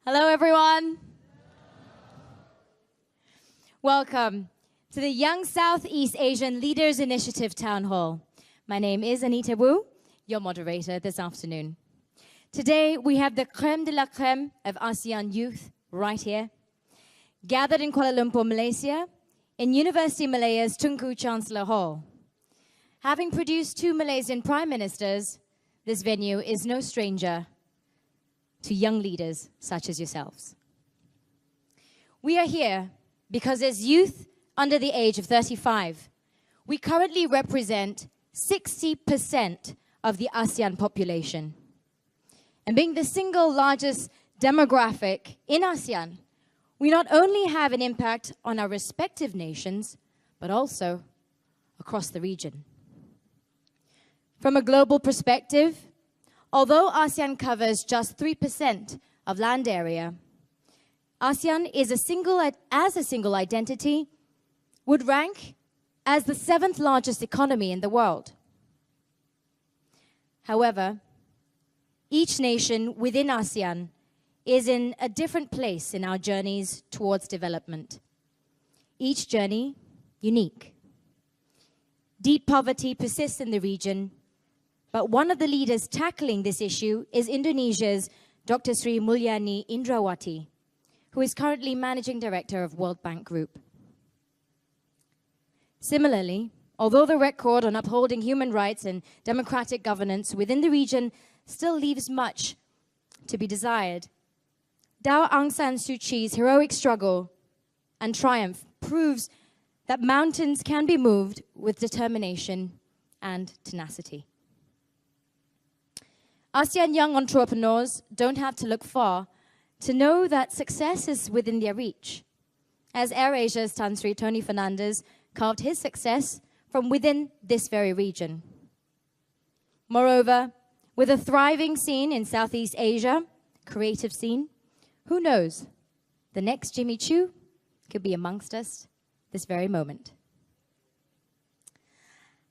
Hello, everyone. Welcome to the Young Southeast Asian Leaders Initiative Town Hall. My name is Anita Wu, your moderator this afternoon. Today, we have the crème de la crème of ASEAN youth right here, gathered in Kuala Lumpur, Malaysia, in University Malaya's Tunku Chancellor Hall. Having produced two Malaysian prime ministers, this venue is no stranger to young leaders such as yourselves. We are here because as youth under the age of 35, we currently represent 60% of the ASEAN population. And being the single largest demographic in ASEAN, we not only have an impact on our respective nations, but also across the region. From a global perspective, although ASEAN covers just 3% of land area, ASEAN is as a single identity would rank as the 7th largest economy in the world. However, each nation within ASEAN is in a different place in our journeys towards development. Each journey unique. Deep poverty persists in the region, but one of the leaders tackling this issue is Indonesia's Dr. Sri Mulyani Indrawati, who is currently Managing Director of World Bank Group. Similarly, although the record on upholding human rights and democratic governance within the region still leaves much to be desired, Daw Aung San Suu Kyi's heroic struggle and triumph proves that mountains can be moved with determination and tenacity. ASEAN young entrepreneurs don't have to look far to know that success is within their reach, as AirAsia's Tan Sri Tony Fernandes carved his success from within this very region. Moreover, with a thriving scene in Southeast Asia, creative scene, who knows, the next Jimmy Choo could be amongst us this very moment.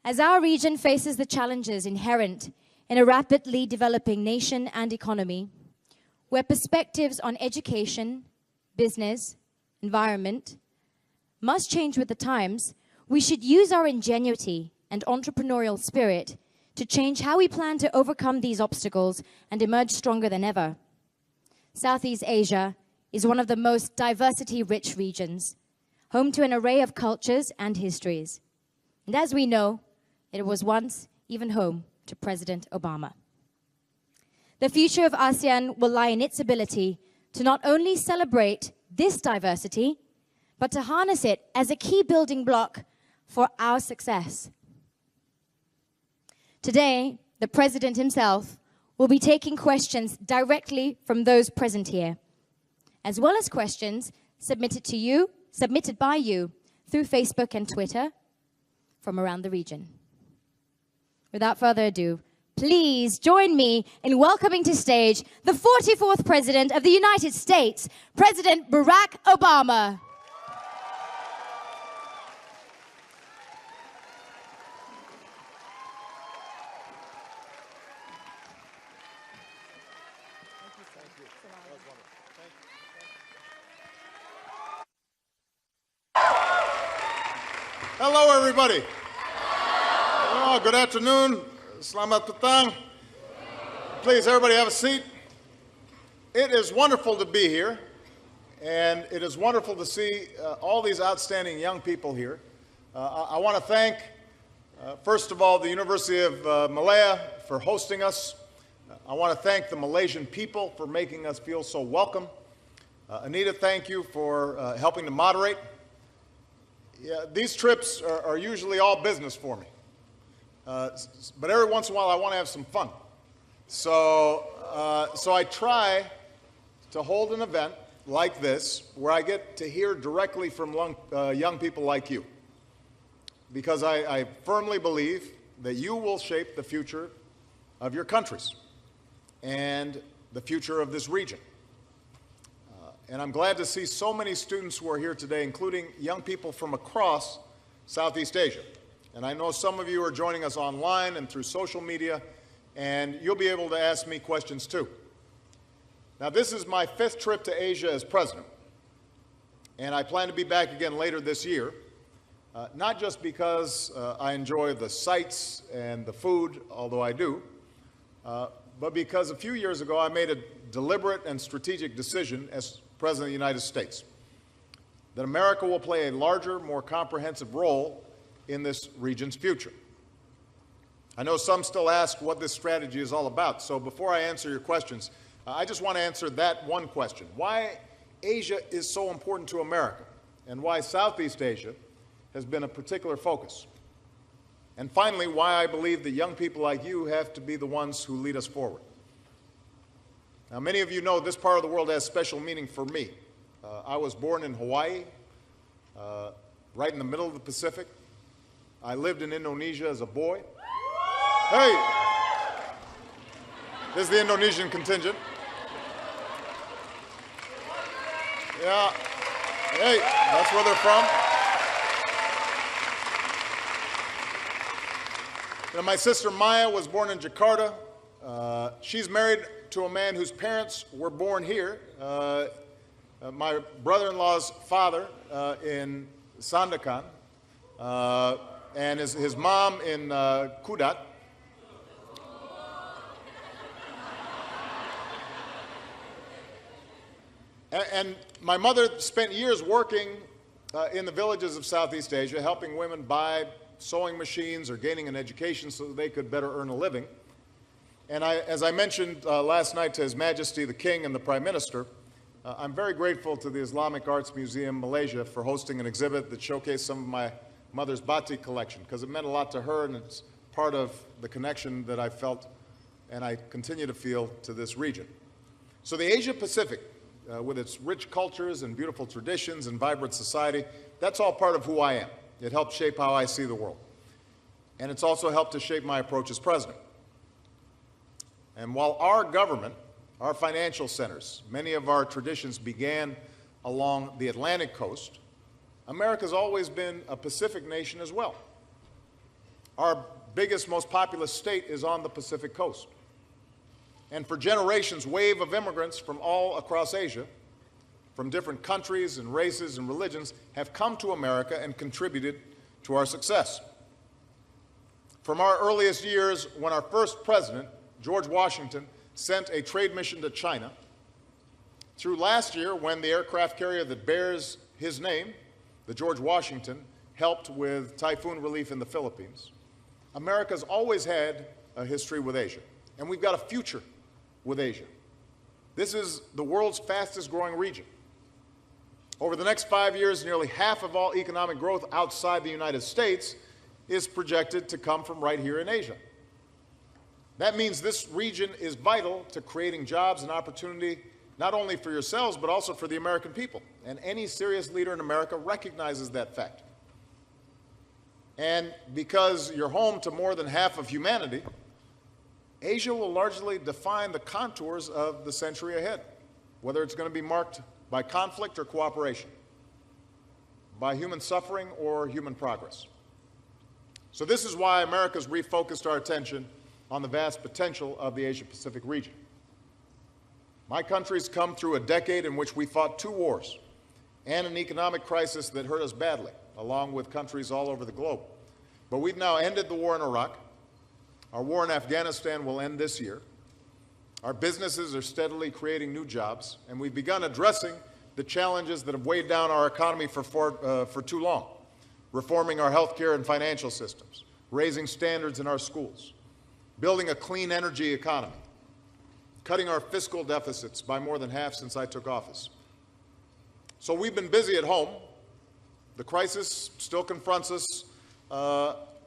As our region faces the challenges inherent in a rapidly developing nation and economy, where perspectives on education, business, environment must change with the times, we should use our ingenuity and entrepreneurial spirit to change how we plan to overcome these obstacles and emerge stronger than ever. Southeast Asia is one of the most diversity-rich regions, home to an array of cultures and histories. And as we know, it was once even home to President Obama. The future of ASEAN will lie in its ability to not only celebrate this diversity, but to harness it as a key building block for our success. Today, the President himself will be taking questions directly from those present here, as well as questions submitted by you through Facebook and Twitter from around the region. Without further ado, please join me in welcoming to stage the 44th President of the United States, President Barack Obama. Hello, everybody. Oh, good afternoon. Selamat petang. Please, everybody have a seat. It is wonderful to be here, and it is wonderful to see all these outstanding young people here. I want to thank, first of all, the University of Malaya for hosting us. I want to thank the Malaysian people for making us feel so welcome. Anita, thank you for helping to moderate. Yeah, these trips are usually all business for me. But every once in a while, I want to have some fun. So I try to hold an event like this where I get to hear directly from young people like you. Because I firmly believe that you will shape the future of your countries and the future of this region. And I'm glad to see so many students who are here today, including young people from across Southeast Asia. And I know some of you are joining us online and through social media, and you'll be able to ask me questions too. Now, this is my 5th trip to Asia as president, and I plan to be back again later this year, not just because I enjoy the sights and the food, although I do, but because a few years ago I made a deliberate and strategic decision as President of the United States that America will play a larger, more comprehensive role in this region's future. I know some still ask what this strategy is all about, so before I answer your questions, I just want to answer that one question: why Asia is so important to America, and why Southeast Asia has been a particular focus. And finally, why I believe that young people like you have to be the ones who lead us forward. Now, many of you know this part of the world has special meaning for me. I was born in Hawaii, right in the middle of the Pacific. I lived in Indonesia as a boy. Hey! This is the Indonesian contingent. Yeah. Hey, that's where they're from. You know, my sister Maya was born in Jakarta. She's married to a man whose parents were born here. My brother-in-law's father in Sandakan, and his mom in Kudat. And my mother spent years working in the villages of Southeast Asia, helping women buy sewing machines or gaining an education so that they could better earn a living. And as I mentioned last night to His Majesty the King and the Prime Minister, I'm very grateful to the Islamic Arts Museum Malaysia for hosting an exhibit that showcased some of my mother's batik collection, because it meant a lot to her, and it's part of the connection that I felt and I continue to feel to this region. So the Asia Pacific, with its rich cultures and beautiful traditions and vibrant society, that's all part of who I am. It helped shape how I see the world. And it's also helped to shape my approach as president. And while our government, our financial centers, many of our traditions began along the Atlantic coast, America's always been a Pacific nation as well. Our biggest, most populous state is on the Pacific coast. And for generations, wave of immigrants from all across Asia, from different countries and races and religions, have come to America and contributed to our success. From our earliest years, when our first president, George Washington, sent a trade mission to China, through last year when the aircraft carrier that bears his name, the George Washington, helped with typhoon relief in the Philippines, America's always had a history with Asia, and we've got a future with Asia. This is the world's fastest growing region. Over the next 5 years, nearly half of all economic growth outside the United States is projected to come from right here in Asia. That means this region is vital to creating jobs and opportunity, not only for yourselves, but also for the American people. And any serious leader in America recognizes that fact. And because you're home to more than half of humanity, Asia will largely define the contours of the century ahead, whether it's going to be marked by conflict or cooperation, by human suffering or human progress. So this is why America's refocused our attention on the vast potential of the Asia-Pacific region. My country's come through a decade in which we fought 2 wars and an economic crisis that hurt us badly, along with countries all over the globe. But we've now ended the war in Iraq. Our war in Afghanistan will end this year. Our businesses are steadily creating new jobs, and we've begun addressing the challenges that have weighed down our economy for too long, reforming our healthcare and financial systems, raising standards in our schools, building a clean energy economy, cutting our fiscal deficits by more than half since I took office. So we've been busy at home. The crisis still confronts us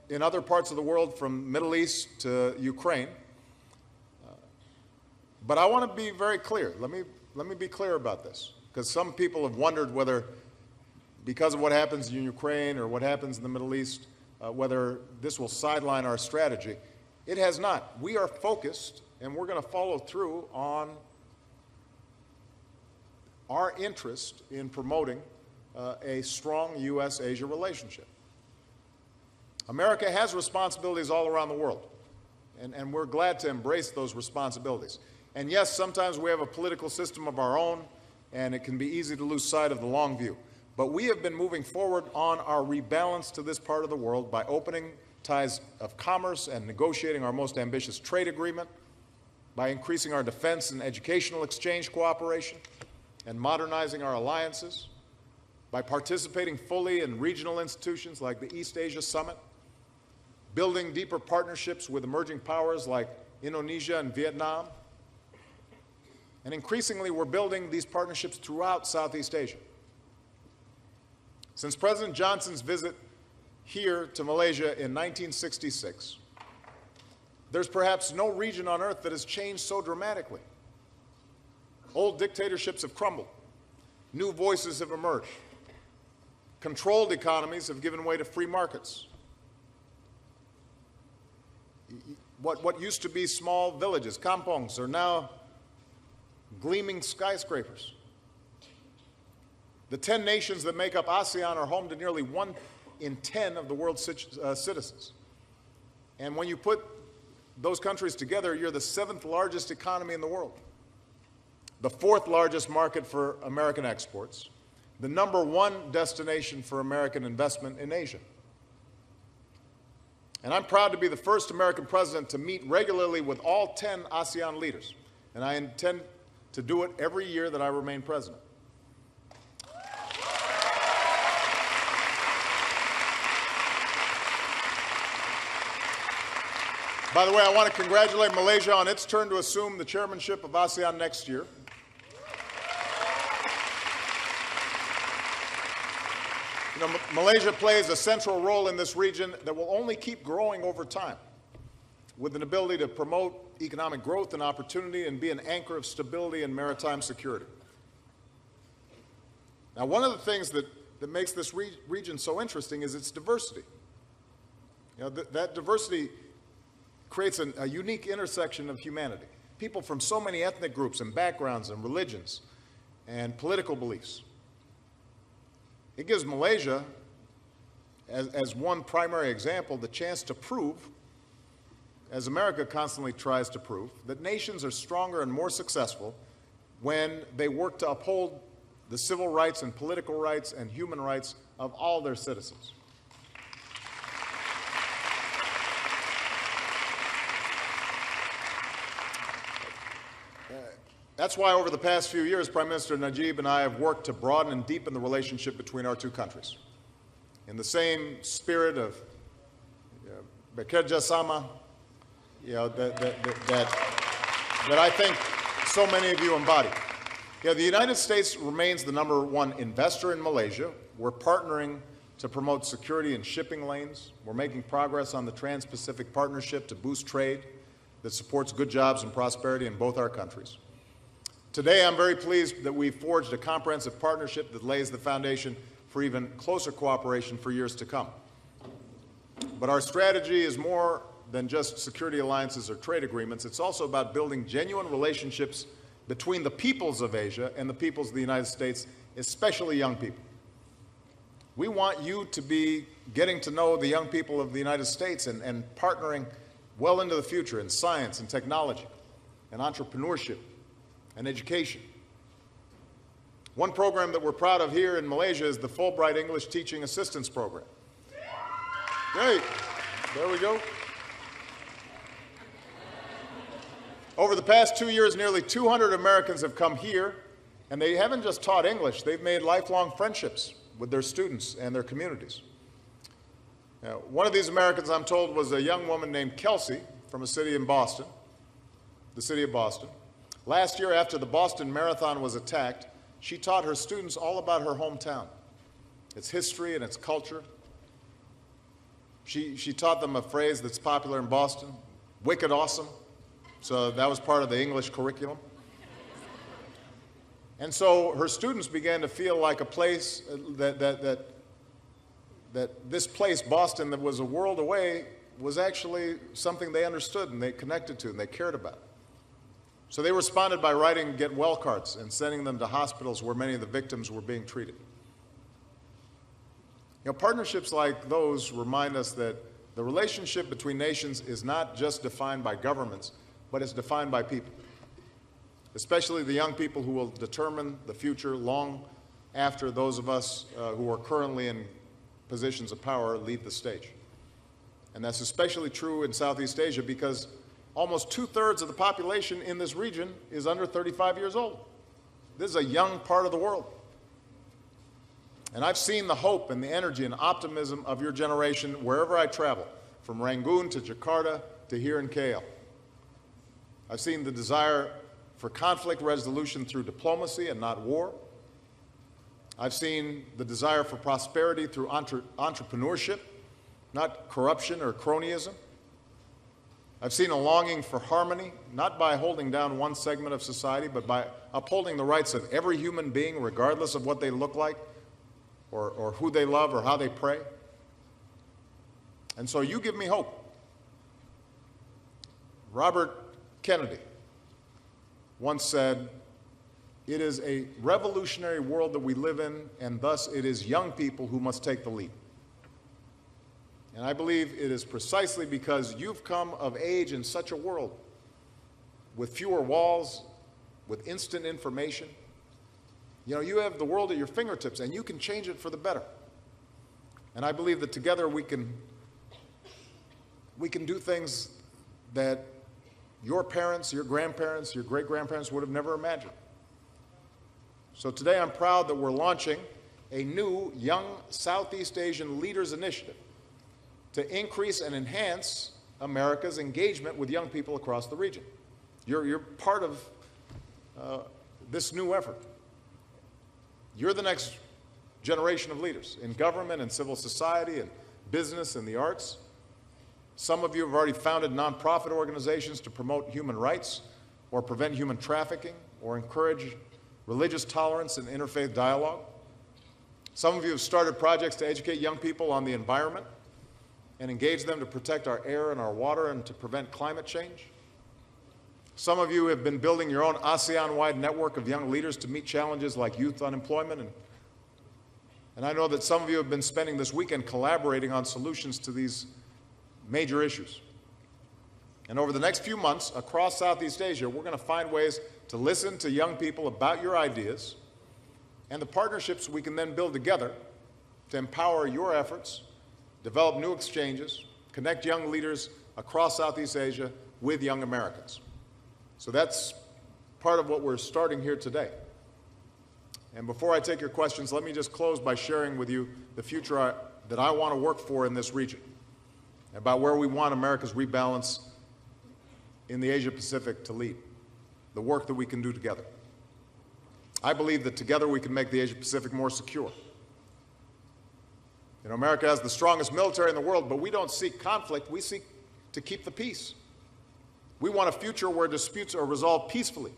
in other parts of the world, from Middle East to Ukraine. But I want to be very clear. Let me be clear about this, because some people have wondered whether, because of what happens in Ukraine or what happens in the Middle East, whether this will sideline our strategy. It has not. We are focused, and we're going to follow through on our interest in promoting a strong U.S.-Asia relationship. America has responsibilities all around the world, and we're glad to embrace those responsibilities. And yes, sometimes we have a political system of our own, and it can be easy to lose sight of the long view. But we have been moving forward on our rebalance to this part of the world by opening ties of commerce and negotiating our most ambitious trade agreement, by increasing our defense and educational exchange cooperation, and modernizing our alliances, by participating fully in regional institutions like the East Asia Summit, building deeper partnerships with emerging powers like Indonesia and Vietnam, and increasingly we're building these partnerships throughout Southeast Asia. Since President Johnson's visit here to Malaysia in 1966, there's perhaps no region on earth that has changed so dramatically. Old dictatorships have crumbled. New voices have emerged. Controlled economies have given way to free markets. What used to be small villages, kampongs, are now gleaming skyscrapers. The 10 nations that make up ASEAN are home to nearly 1 in 10 of the world's citizens. And when you put those countries together, you're the 7th largest economy in the world, the 4th largest market for American exports, the #1 destination for American investment in Asia. And I'm proud to be the first American president to meet regularly with all 10 ASEAN leaders, and I intend to do it every year that I remain president. By the way, I want to congratulate Malaysia on its turn to assume the chairmanship of ASEAN next year. You know, Malaysia plays a central role in this region that will only keep growing over time, with an ability to promote economic growth and opportunity and be an anchor of stability and maritime security. Now, one of the things that makes this region so interesting is its diversity. You know, that diversity creates a unique intersection of humanity. People from so many ethnic groups and backgrounds and religions and political beliefs. It gives Malaysia, as one primary example, the chance to prove, as America constantly tries to prove, that nations are stronger and more successful when they work to uphold the civil rights and political rights and human rights of all their citizens. That's why over the past few years, Prime Minister Najib and I have worked to broaden and deepen the relationship between our two countries. In the same spirit of Bekerja Sama, that I think so many of you embody. The United States remains the #1 investor in Malaysia. We're partnering to promote security in shipping lanes. We're making progress on the Trans-Pacific Partnership to boost trade that supports good jobs and prosperity in both our countries. Today, I'm very pleased that we've forged a comprehensive partnership that lays the foundation for even closer cooperation for years to come. But our strategy is more than just security alliances or trade agreements. It's also about building genuine relationships between the peoples of Asia and the peoples of the United States, especially young people. We want you to be getting to know the young people of the United States and partnering well into the future in science and technology and entrepreneurship and education. One program that we're proud of here in Malaysia is the Fulbright English Teaching Assistance Program. Great. There we go. Over the past 2 years, nearly 200 Americans have come here, and they haven't just taught English, they've made lifelong friendships with their students and their communities. Now, one of these Americans, I'm told, was a young woman named Kelsey from a city in Boston, the city of Boston. Last year, after the Boston Marathon was attacked, she taught her students all about her hometown, its history and its culture. She taught them a phrase that's popular in Boston, wicked awesome. So that was part of the English curriculum. And so her students began to feel like a place that this place, Boston, that was a world away, was actually something they understood and they connected to and they cared about. So they responded by writing get well cards and sending them to hospitals where many of the victims were being treated. Partnerships like those remind us that the relationship between nations is not just defined by governments, but it's defined by people. especially the young people who will determine the future long after those of us who are currently in positions of power leave the stage. And that's especially true in Southeast Asia because almost 2/3 of the population in this region is under 35 years old. This is a young part of the world. And I've seen the hope and the energy and optimism of your generation wherever I travel, from Rangoon to Jakarta to here in KL. I've seen the desire for conflict resolution through diplomacy and not war. I've seen the desire for prosperity through entrepreneurship, not corruption or cronyism. I've seen a longing for harmony, not by holding down one segment of society, but by upholding the rights of every human being, regardless of what they look like, or who they love, or how they pray. And so you give me hope. Robert Kennedy once said, "It is a revolutionary world that we live in, and thus it is young people who must take the lead." And I believe it is precisely because you've come of age in such a world, with fewer walls, with instant information. You know, you have the world at your fingertips, and you can change it for the better. And I believe that together we can do things that your parents, your grandparents, your great-grandparents would have never imagined. So today I'm proud that we're launching a new Young Southeast Asian Leaders Initiative to increase and enhance America's engagement with young people across the region. You're part of this new effort. You're the next generation of leaders in government and civil society and business and the arts. Some of you have already founded nonprofit organizations to promote human rights or prevent human trafficking or encourage religious tolerance and interfaith dialogue. Some of you have started projects to educate young people on the environment and engage them to protect our air and our water and to prevent climate change. Some of you have been building your own ASEAN-wide network of young leaders to meet challenges like youth unemployment. And I know that some of you have been spending this weekend collaborating on solutions to these major issues. And over the next few months, across Southeast Asia, we're going to find ways to listen to young people about your ideas and the partnerships we can then build together to empower your efforts, develop new exchanges, connect young leaders across Southeast Asia with young Americans. So that's part of what we're starting here today. And before I take your questions, let me just close by sharing with you the future that I want to work for in this region, about where we want America's rebalance in the Asia-Pacific to lead, the work that we can do together. I believe that together we can make the Asia-Pacific more secure. You know, America has the strongest military in the world, but we don't seek conflict. We seek to keep the peace. We want a future where disputes are resolved peacefully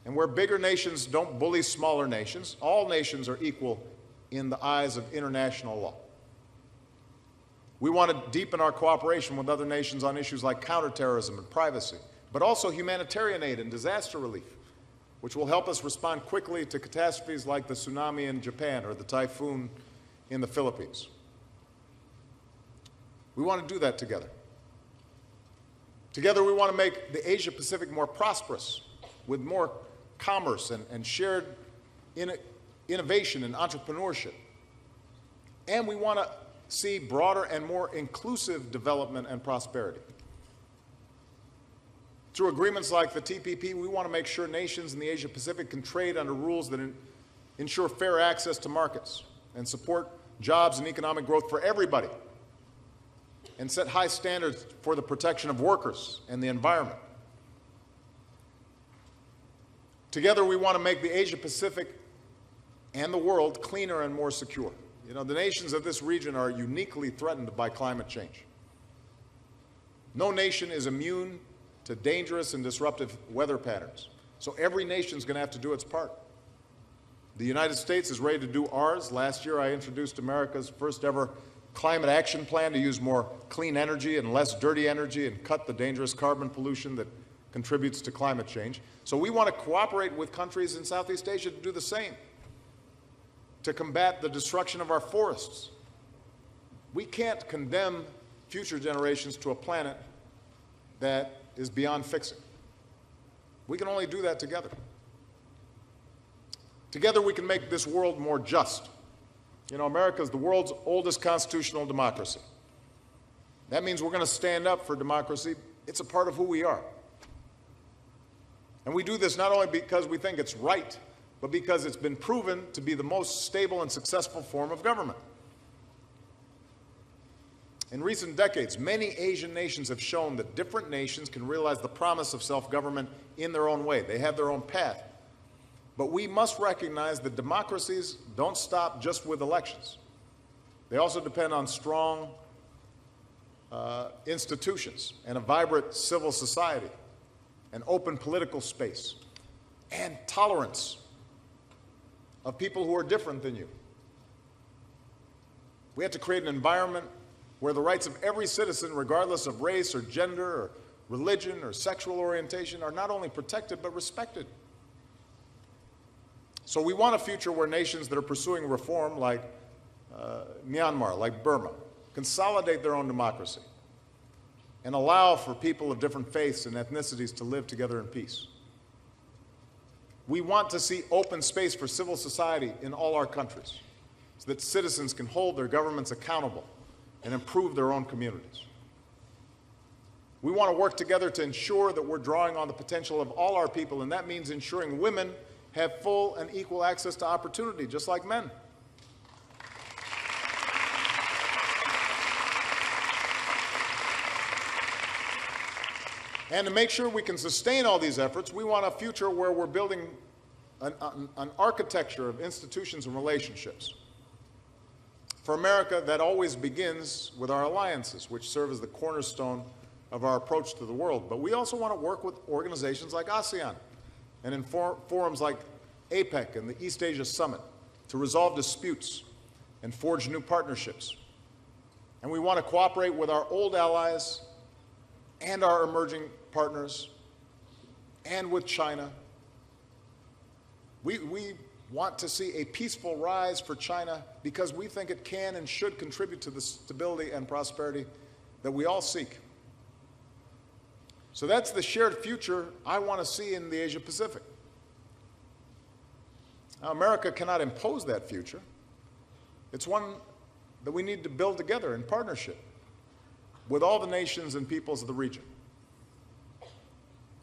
and where bigger nations don't bully smaller nations. All nations are equal in the eyes of international law. We want to deepen our cooperation with other nations on issues like counterterrorism and privacy, but also humanitarian aid and disaster relief, which will help us respond quickly to catastrophes like the tsunami in Japan or the typhoon in the Philippines. We want to do that together. Together, we want to make the Asia-Pacific more prosperous, with more commerce and shared innovation and entrepreneurship. And we want to see broader and more inclusive development and prosperity. Through agreements like the TPP, we want to make sure nations in the Asia-Pacific can trade under rules that ensure fair access to markets and support jobs and economic growth for everybody, and set high standards for the protection of workers and the environment. Together, we want to make the Asia-Pacific and the world cleaner and more secure. You know, the nations of this region are uniquely threatened by climate change. No nation is immune to dangerous and disruptive weather patterns, so every nation is going to have to do its part. The United States is ready to do ours. Last year, I introduced America's first ever climate action plan to use more clean energy and less dirty energy and cut the dangerous carbon pollution that contributes to climate change. So we want to cooperate with countries in Southeast Asia to do the same, to combat the destruction of our forests. We can't condemn future generations to a planet that is beyond fixing. We can only do that together. Together we can make this world more just. You know, America is the world's oldest constitutional democracy. That means we're going to stand up for democracy. It's a part of who we are. And we do this not only because we think it's right, but because it's been proven to be the most stable and successful form of government. In recent decades, many Asian nations have shown that different nations can realize the promise of self-government in their own way. They have their own path. But we must recognize that democracies don't stop just with elections. They also depend on strong institutions and a vibrant civil society, an open political space, and tolerance of people who are different than you. We have to create an environment where the rights of every citizen, regardless of race or gender or religion or sexual orientation, are not only protected but respected. So we want a future where nations that are pursuing reform, like Myanmar, like Burma, consolidate their own democracy and allow for people of different faiths and ethnicities to live together in peace. We want to see open space for civil society in all our countries so that citizens can hold their governments accountable and improve their own communities. We want to work together to ensure that we're drawing on the potential of all our people, and that means ensuring women have full and equal access to opportunity, just like men. And to make sure we can sustain all these efforts, we want a future where we're building an architecture of institutions and relationships. For America, that always begins with our alliances, which serve as the cornerstone of our approach to the world. But we also want to work with organizations like ASEAN and in forums like APEC and the East Asia Summit to resolve disputes and forge new partnerships. And we want to cooperate with our old allies and our emerging partners and with China. We want to see a peaceful rise for China because we think it can and should contribute to the stability and prosperity that we all seek. So that's the shared future I want to see in the Asia Pacific. Now, America cannot impose that future. It's one that we need to build together in partnership with all the nations and peoples of the region,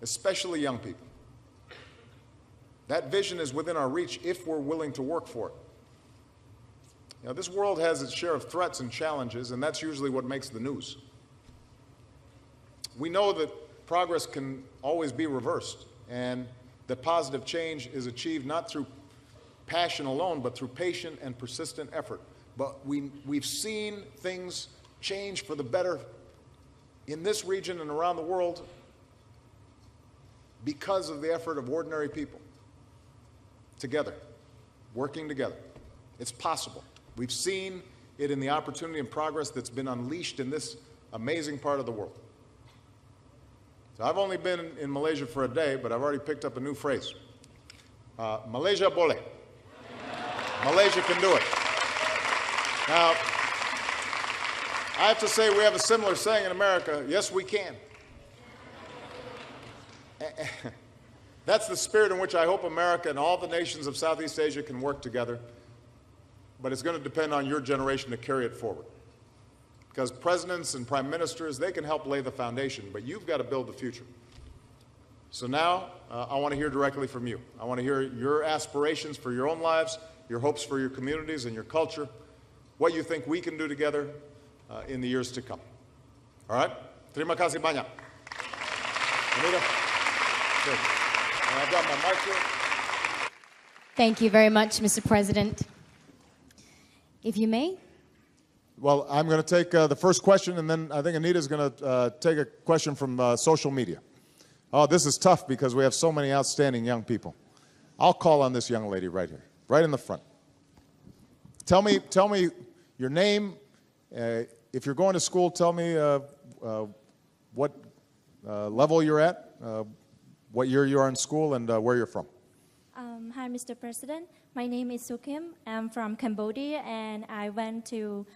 especially young people. That vision is within our reach if we're willing to work for it. You know, this world has its share of threats and challenges, and that's usually what makes the news. We know that progress can always be reversed, and that positive change is achieved not through passion alone, but through patient and persistent effort. But we've seen things change for the better in this region and around the world because of the effort of ordinary people. Together, working together. It's possible. We've seen it in the opportunity and progress that's been unleashed in this amazing part of the world. So I've only been in Malaysia for a day, but I've already picked up a new phrase. Malaysia boleh. Malaysia can do it. Now, I have to say we have a similar saying in America, yes, we can. That's the spirit in which I hope America and all the nations of Southeast Asia can work together, but it's going to depend on your generation to carry it forward. Because presidents and prime ministers, they can help lay the foundation, but you've got to build the future. So now, I want to hear directly from you. I want to hear your aspirations for your own lives, your hopes for your communities and your culture, what you think we can do together in the years to come. All right? Terima kasih banyak. Anita? Good. I've got my mic here. Thank you very much, Mr. President. If you may. Well, I'm going to take the first question, and then I think Anita's going to take a question from social media. Oh, this is tough because we have so many outstanding young people. I'll call on this young lady right here, right in the front. Tell me your name. If you're going to school, tell me what level you're at, what year you are in school, and where you're from. Hi, Mr. President. My name is Sukim. I'm from Cambodia, and I went to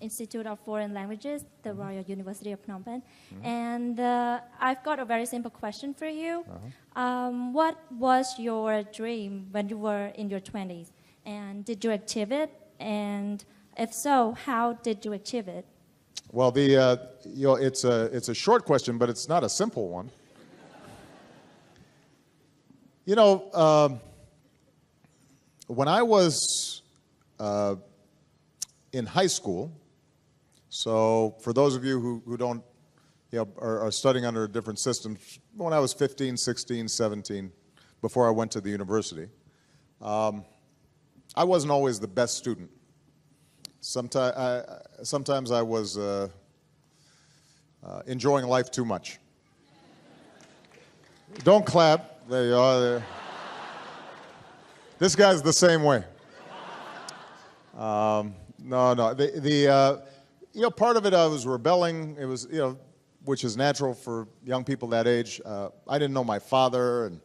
Institute of Foreign Languages, the Royal University of Phnom Penh. And I've got a very simple question for you. What was your dream when you were in your 20s? And did you achieve it? And if so, how did you achieve it? Well, it's a short question, but it's not a simple one. You know, when I was in high school, so for those of you who don't, are studying under different systems, when I was 15, 16, 17, before I went to the university, I wasn't always the best student. Sometimes I was enjoying life too much. Don't clap. There you are. There. This guy's the same way. No. Part of it I was rebelling. It was, which is natural for young people that age. I didn't know my father, and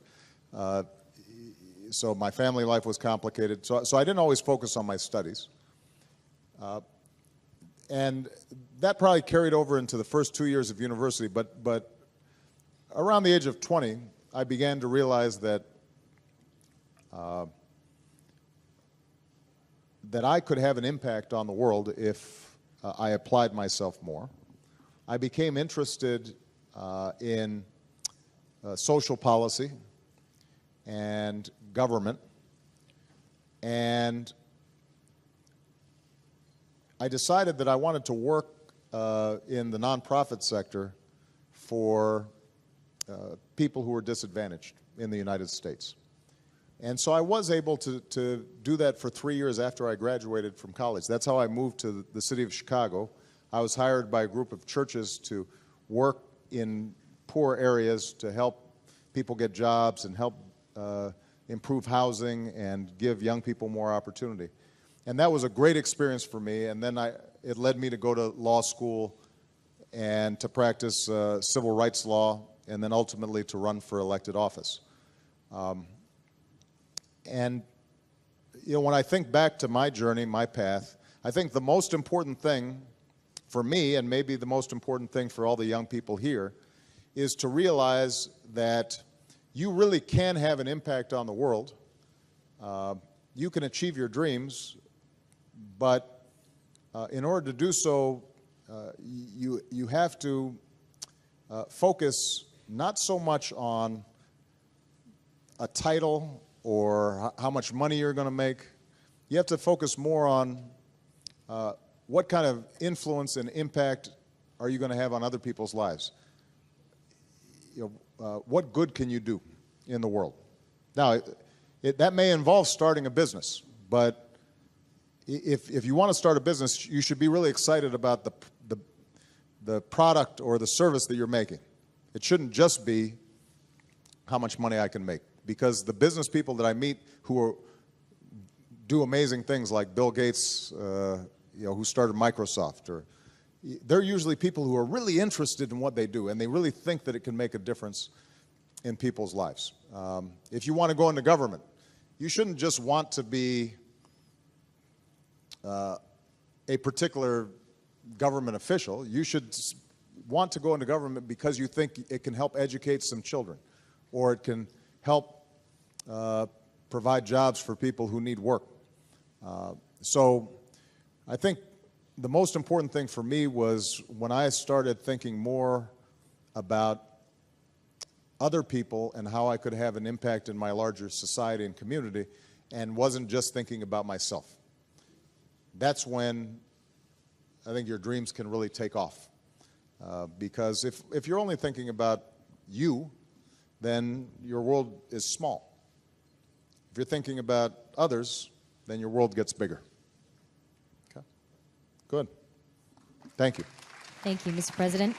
so my family life was complicated. So I didn't always focus on my studies. And that probably carried over into the first 2 years of university, but around the age of 20, I began to realize that I could have an impact on the world if I applied myself more. I became interested in social policy and government, and I decided that I wanted to work in the nonprofit sector for people who were disadvantaged in the United States. And so I was able to do that for 3 years after I graduated from college. That's how I moved to the city of Chicago. I was hired by a group of churches to work in poor areas to help people get jobs and help improve housing and give young people more opportunity. And that was a great experience for me, and then it led me to go to law school and to practice civil rights law, and then ultimately to run for elected office. And when I think back to my journey, my path, I think the most important thing for me, and maybe the most important thing for all the young people here, is to realize that you really can have an impact on the world. You can achieve your dreams, but in order to do so, you have to focus not so much on a title or how much money you're going to make. You have to focus more on what kind of influence and impact are you going to have on other people's lives. What good can you do in the world? Now, that may involve starting a business, but if you want to start a business, you should be really excited about the product or the service that you're making. It shouldn't just be how much money I can make, because the business people that I meet who do amazing things, like Bill Gates, who started Microsoft, or they're usually people who are really interested in what they do, and they really think that it can make a difference in people's lives. If you want to go into government, you shouldn't just want to be a particular government official. You should want to go into government because you think it can help educate some children, or it can help provide jobs for people who need work. So I think the most important thing for me was when I started thinking more about other people and how I could have an impact in my larger society and community, and wasn't just thinking about myself. That's when I think your dreams can really take off. Because if you're only thinking about you, then your world is small. If you're thinking about others, then your world gets bigger. Okay? Good. Thank you. Thank you, Mr. President.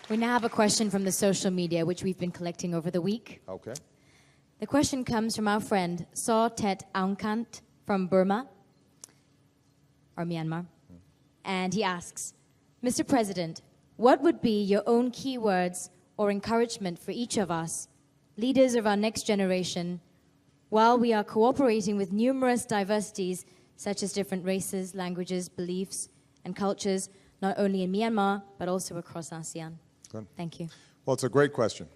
We now have a question from the social media, which we've been collecting over the week. Okay. The question comes from our friend Saw Tet Aungkant from Burma, or Myanmar. And he asks, Mr. President, what would be your own keywords or encouragement for each of us leaders of our next generation, while we are cooperating with numerous diversities, such as different races, languages, beliefs, and cultures, not only in Myanmar, but also across ASEAN? Good. Thank you. Well, it's a great question.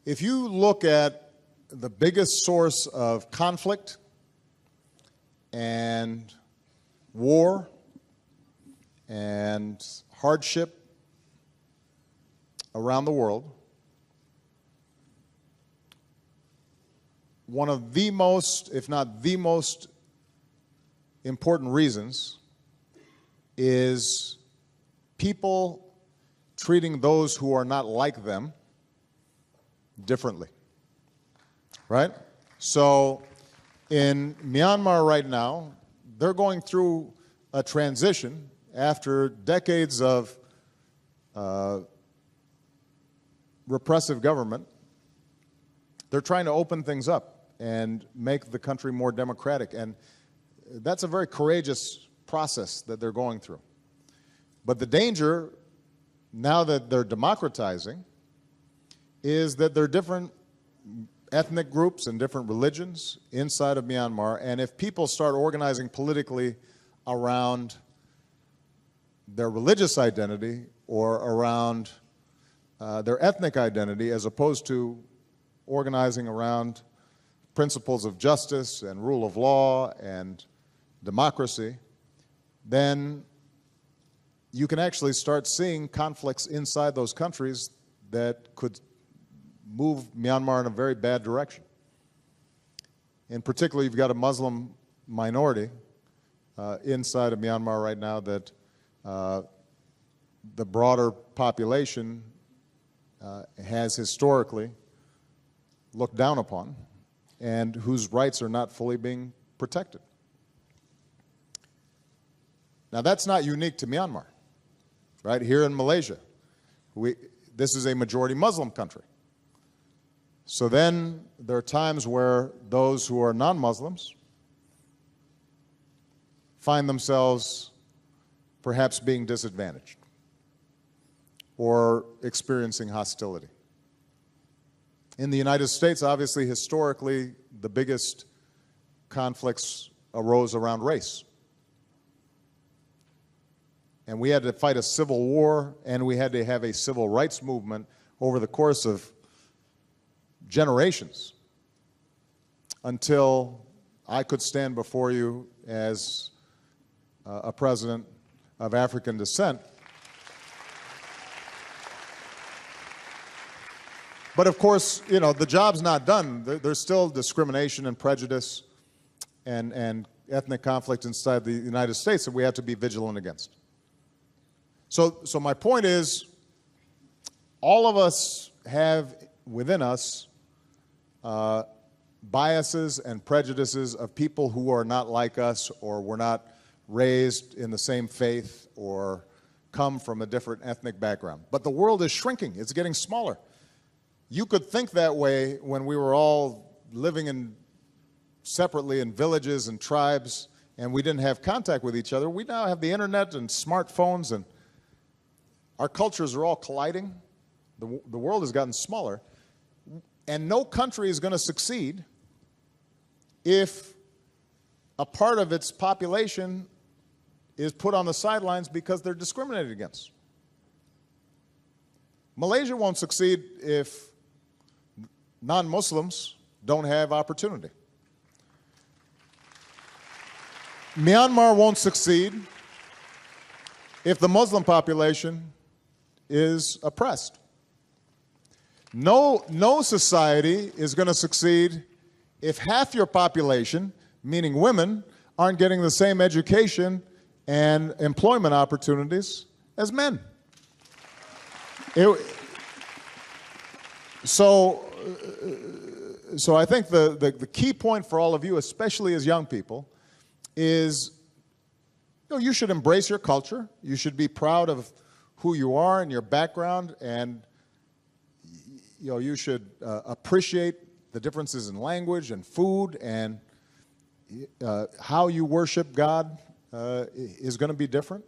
If you look at the biggest source of conflict and war and hardship around the world, one of the most, if not the most important reasons is people treating those who are not like them differently, right? So in Myanmar right now, they're going through a transition after decades of repressive government. They're trying to open things up and make the country more democratic, and that's a very courageous process that they're going through. But the danger, now that they're democratizing, is that there are different ethnic groups and different religions inside of Myanmar, and if people start organizing politically around their religious identity or around their ethnic identity as opposed to organizing around principles of justice and rule of law and democracy, then you can actually start seeing conflicts inside those countries that could move Myanmar in a very bad direction. In particular, you've got a Muslim minority inside of Myanmar right now that the broader population has historically looked down upon and whose rights are not fully being protected. Now, that's not unique to Myanmar, right? Here in Malaysia, this is a majority Muslim country. So then there are times where those who are non-Muslims find themselves perhaps being disadvantaged or experiencing hostility. In the United States, obviously, historically, the biggest conflicts arose around race. And we had to fight a civil war, and we had to have a civil rights movement over the course of generations until I could stand before you as a president of African descent. But of course, you know, the job's not done. There's still discrimination and prejudice and ethnic conflict inside the United States that we have to be vigilant against. So my point is, all of us have within us biases and prejudices of people who are not like us, or were not raised in the same faith, or come from a different ethnic background. But the world is shrinking. It's getting smaller. You could think that way when we were all living separately in villages and tribes, and we didn't have contact with each other. We now have the internet and smartphones, and our cultures are all colliding. The world has gotten smaller. And no country is going to succeed if a part of its population is put on the sidelines because they're discriminated against. Malaysia won't succeed if non-Muslims don't have opportunity. Myanmar won't succeed if the Muslim population is oppressed. No society is going to succeed if half your population, meaning women, aren't getting the same education and employment opportunities as men. So I think the key point for all of you, especially as young people, is you should embrace your culture. You should be proud of who you are and your background, and you should appreciate the differences in language and food, and how you worship God is going to be different.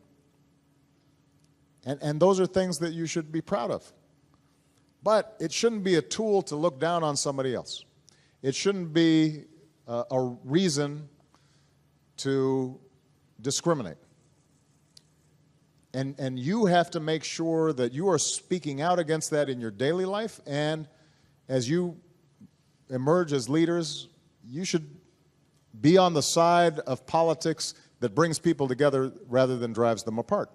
And those are things that you should be proud of. But it shouldn't be a tool to look down on somebody else. It shouldn't be a reason to discriminate. And you have to make sure that you are speaking out against that in your daily life, and as you emerge as leaders, you should be on the side of politics that brings people together rather than drives them apart.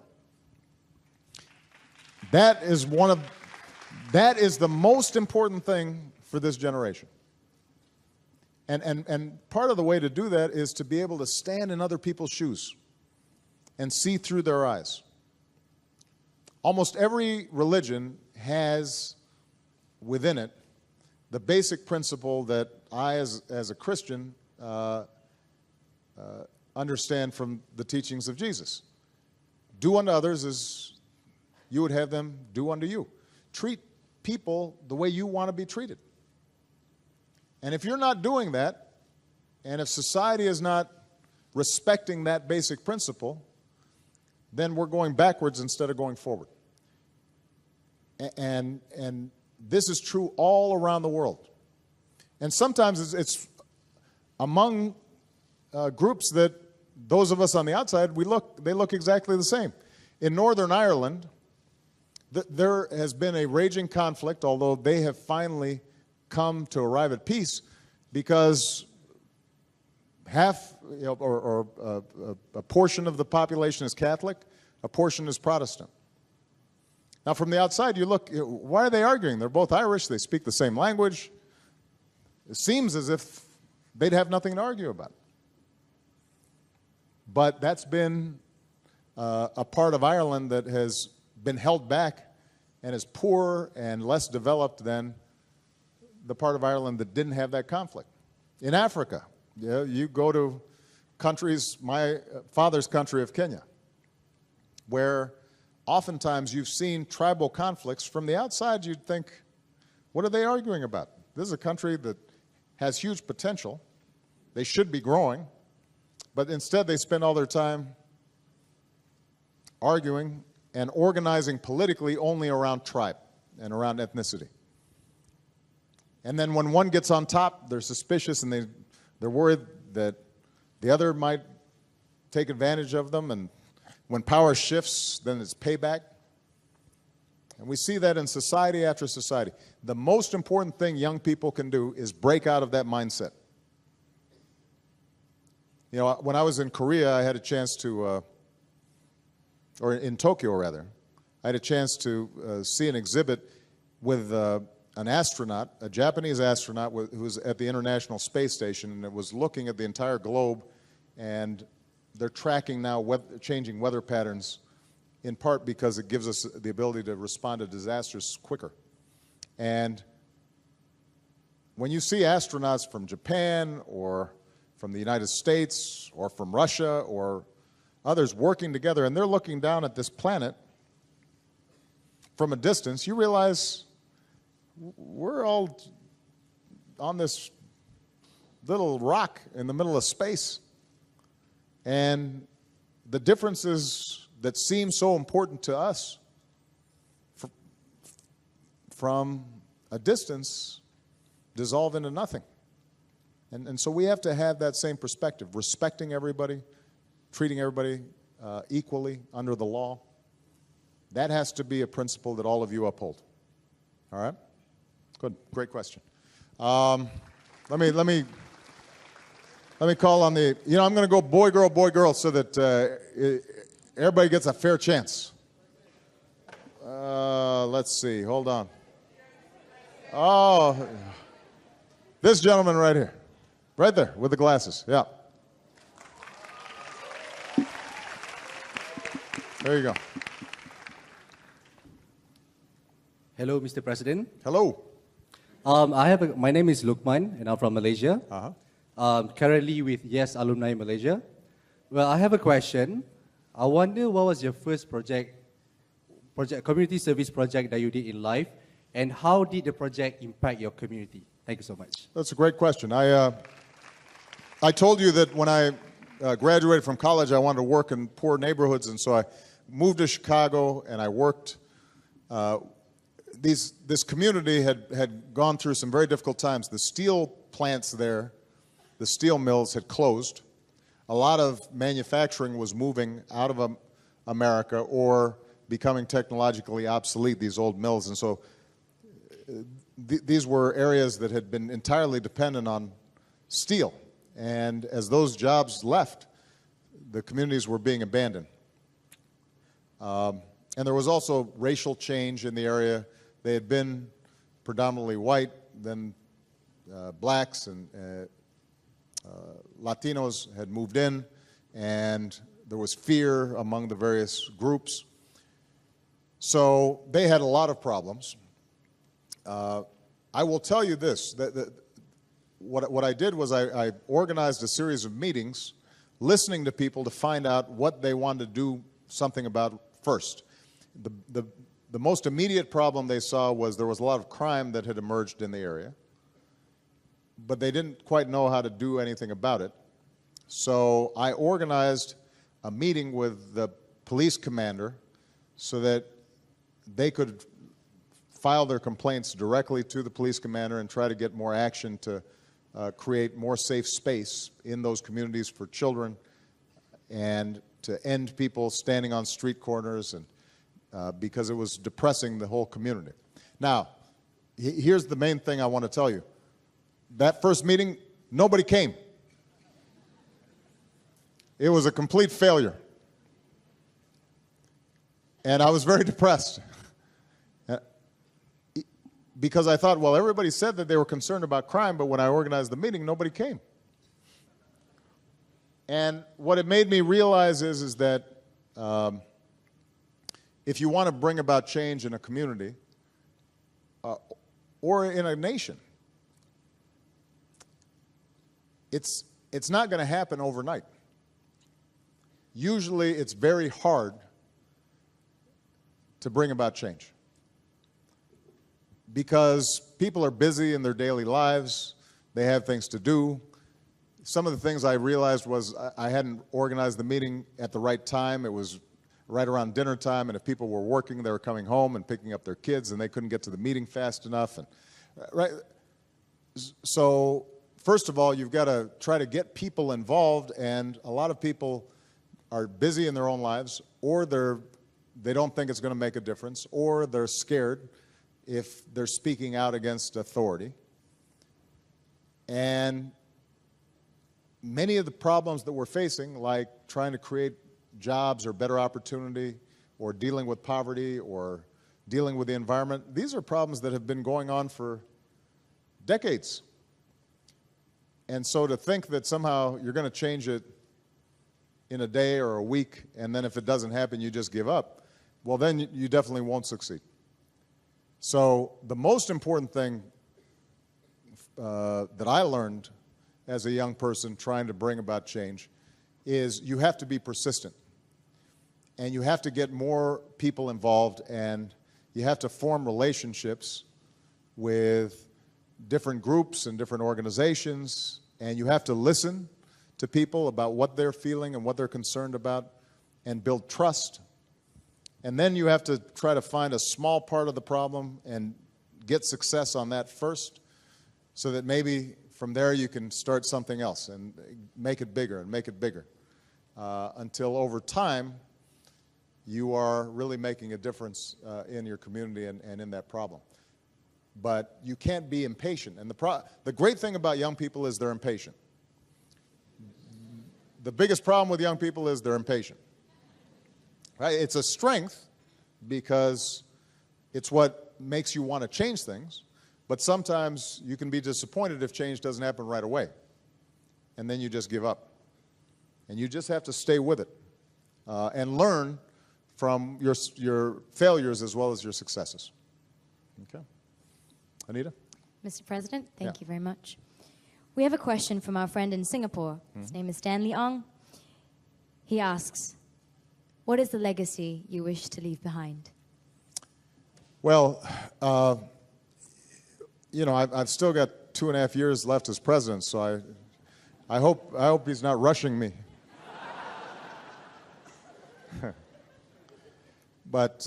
That is the most important thing for this generation. And part of the way to do that is to be able to stand in other people's shoes and see through their eyes. Almost every religion has within it the basic principle that I, as a Christian, understand from the teachings of Jesus. Do unto others as you would have them do unto you. Treat people the way you want to be treated. And if you're not doing that, and if society is not respecting that basic principle, then we're going backwards instead of going forward. And this is true all around the world. And sometimes it's among groups that those of us on the outside, they look exactly the same. In Northern Ireland, there has been a raging conflict, although they have finally come to arrive at peace, because half, or a portion of the population is Catholic, a portion is Protestant. Now, from the outside, you look, why are they arguing? They're both Irish, they speak the same language. It seems as if they'd have nothing to argue about. But that's been a part of Ireland that has been held back and is poorer and less developed than the part of Ireland that didn't have that conflict. In Africa, you go to countries, my father's country of Kenya, where oftentimes you've seen tribal conflicts. From the outside, you'd think, what are they arguing about? This is a country that has huge potential. They should be growing, but instead they spend all their time arguing and organizing politically only around tribe and around ethnicity. And then when one gets on top, they're suspicious and they're worried that the other might take advantage of them, and when power shifts, then it's payback. And we see that in society after society. The most important thing young people can do is break out of that mindset. You know, when I was in Korea, I had a chance to, or in Tokyo rather, I had a chance to see an exhibit with an astronaut, a Japanese astronaut who was at the International Space Station, and it was looking at the entire globe, and they're tracking now changing weather patterns, in part because it gives us the ability to respond to disasters quicker. And when you see astronauts from Japan or from the United States or from Russia or others working together, and they're looking down at this planet from a distance, you realize we're all on this little rock in the middle of space. And the differences that seem so important to us from a distance dissolve into nothing. And so we have to have that same perspective, respecting everybody, treating everybody equally under the law. That has to be a principle that all of you uphold. All right? Good. Great question. Let me call on the, I'm going to go boy, girl, so that everybody gets a fair chance. Let's see. Hold on. Oh, this gentleman right here. Right there with the glasses. Yeah. There you go. Hello, Mr. President. Hello. My name is Lukman, and I'm from Malaysia. Currently with Yes Alumni Malaysia. Well, I have a question. I wonder what was your first community service project that you did in life, and how did the project impact your community? Thank you so much. That's a great question. I told you that when I graduated from college, I wanted to work in poor neighborhoods, and so I moved to Chicago and I worked, this community had gone through some very difficult times. The steel plants there, the steel mills had closed. A lot of manufacturing was moving out of America or becoming technologically obsolete, these old mills. And so these were areas that had been entirely dependent on steel. And as those jobs left, the communities were being abandoned. And there was also racial change in the area. They had been predominantly white, then blacks and Latinos had moved in, and there was fear among the various groups. So they had a lot of problems. I will tell you this, that what I did was I organized a series of meetings listening to people to find out what they wanted to do something about first. The most immediate problem they saw was there was a lot of crime that had emerged in the area, but they didn't quite know how to do anything about it. So I organized a meeting with the police commander so that they could file their complaints directly to the police commander and try to get more action to create more safe space in those communities for children and to end people standing on street corners, and because it was depressing the whole community. Now, here's the main thing I want to tell you. That first meeting, nobody came. It was a complete failure. And I was very depressed. Because I thought, well, everybody said that they were concerned about crime, but when I organized the meeting, nobody came. And what it made me realize is that if you want to bring about change in a community or in a nation, it's not going to happen overnight. Usually it's very hard to bring about change because people are busy in their daily lives, they have things to do. Some of the things I realized was I hadn't organized the meeting at the right time. It was right around dinner time, and if people were working, they were coming home and picking up their kids, and they couldn't get to the meeting fast enough. And right, so first of all, you've got to try to get people involved, and a lot of people are busy in their own lives, or they don't think it's going to make a difference, or they're scared if they're speaking out against authority. And many of the problems that we're facing, like trying to create jobs or better opportunity, or dealing with poverty, or dealing with the environment, these are problems that have been going on for decades. And so to think that somehow you're going to change it in a day or a week, and then if it doesn't happen, you just give up, well, then you definitely won't succeed. So the most important thing that I learned as a young person trying to bring about change is you have to be persistent. And you have to get more people involved, and you have to form relationships with different groups and different organizations, and you have to listen to people about what they're feeling and what they're concerned about and build trust. And then you have to try to find a small part of the problem and get success on that first, so that maybe from there you can start something else and make it bigger and make it bigger until over time you are really making a difference in your community and in that problem. But you can't be impatient. And the great thing about young people is they're impatient. The biggest problem with young people is they're impatient. Right? It's a strength because it's what makes you want to change things, but sometimes you can be disappointed if change doesn't happen right away, and then you just give up. And you just have to stay with it and learn from your failures as well as your successes. Okay. Anita? Mr. President, thank you very much. We have a question from our friend in Singapore. His name is Stanley Ong. He asks, what is the legacy you wish to leave behind? Well, you know, I've still got 2.5 years left as president, so I hope he's not rushing me. But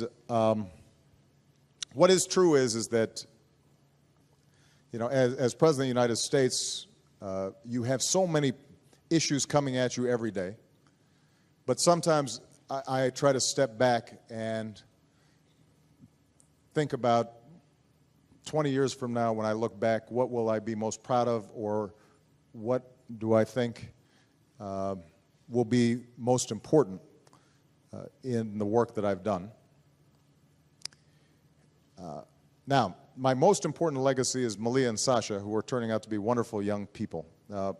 what is true is that, you know, as President of the United States, you have so many issues coming at you every day. But sometimes I try to step back and think about 20 years from now, when I look back, what will I be most proud of, or what do I think will be most important in the work that I've done. Now, my most important legacy is Malaya and Sasha, who are turning out to be wonderful young people.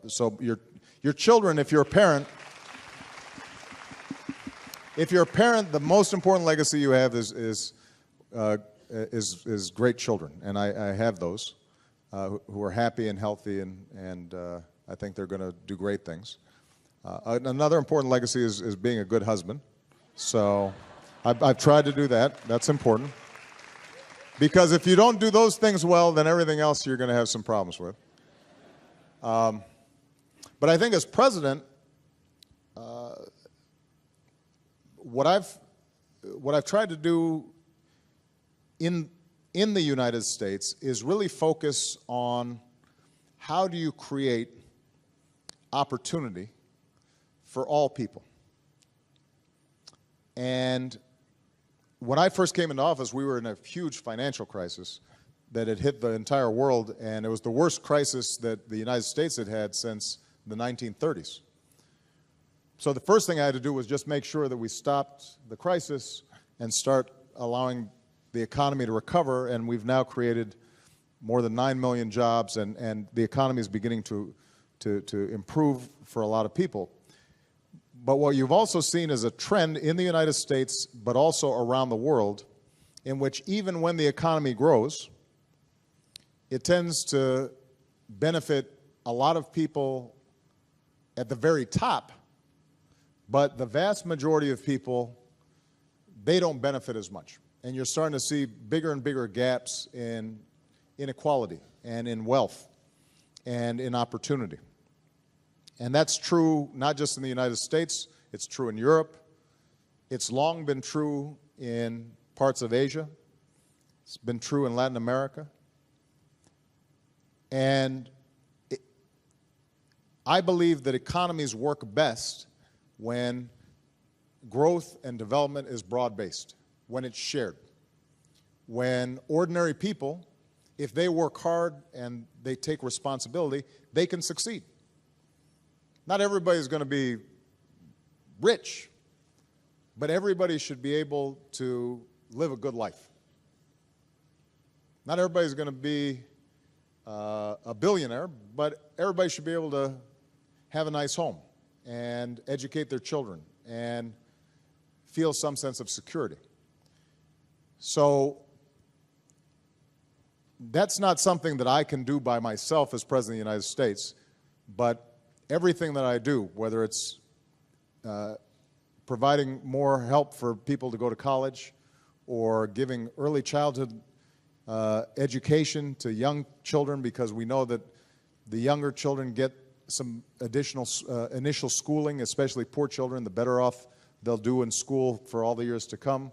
So your children, if you're a parent, the most important legacy you have is great children, and I have those who are happy and healthy, and I think they're going to do great things. Another important legacy is being a good husband. So I've tried to do that. That's important. Because if you don't do those things well, then everything else you're going to have some problems with. But I think as president, what I've tried to do in the United States is really focus on how do you create opportunity for all people. And when I first came into office, we were in a huge financial crisis that had hit the entire world, and it was the worst crisis that the United States had had since the 1930s. So the first thing I had to do was just make sure that we stopped the crisis and start allowing the economy to recover, and we've now created more than 9 million jobs, and the economy is beginning to improve for a lot of people. But what you've also seen is a trend in the United States, but also around the world, in which even when the economy grows, it tends to benefit a lot of people at the very top, but the vast majority of people, they don't benefit as much. And you're starting to see bigger and bigger gaps in inequality and in wealth and in opportunity. And that's true not just in the United States, it's true in Europe. It's long been true in parts of Asia. It's been true in Latin America. And I believe that economies work best when growth and development is broad-based, when it's shared. When ordinary people, if they work hard and they take responsibility, they can succeed. Not everybody's going to be rich, but everybody should be able to live a good life. Not everybody's going to be a billionaire, but everybody should be able to have a nice home and educate their children and feel some sense of security. So that's not something that I can do by myself as President of the United States, but everything that I do, whether it's providing more help for people to go to college or giving early childhood education to young children, because we know that the younger children get some additional initial schooling, especially poor children, the better off they'll do in school for all the years to come,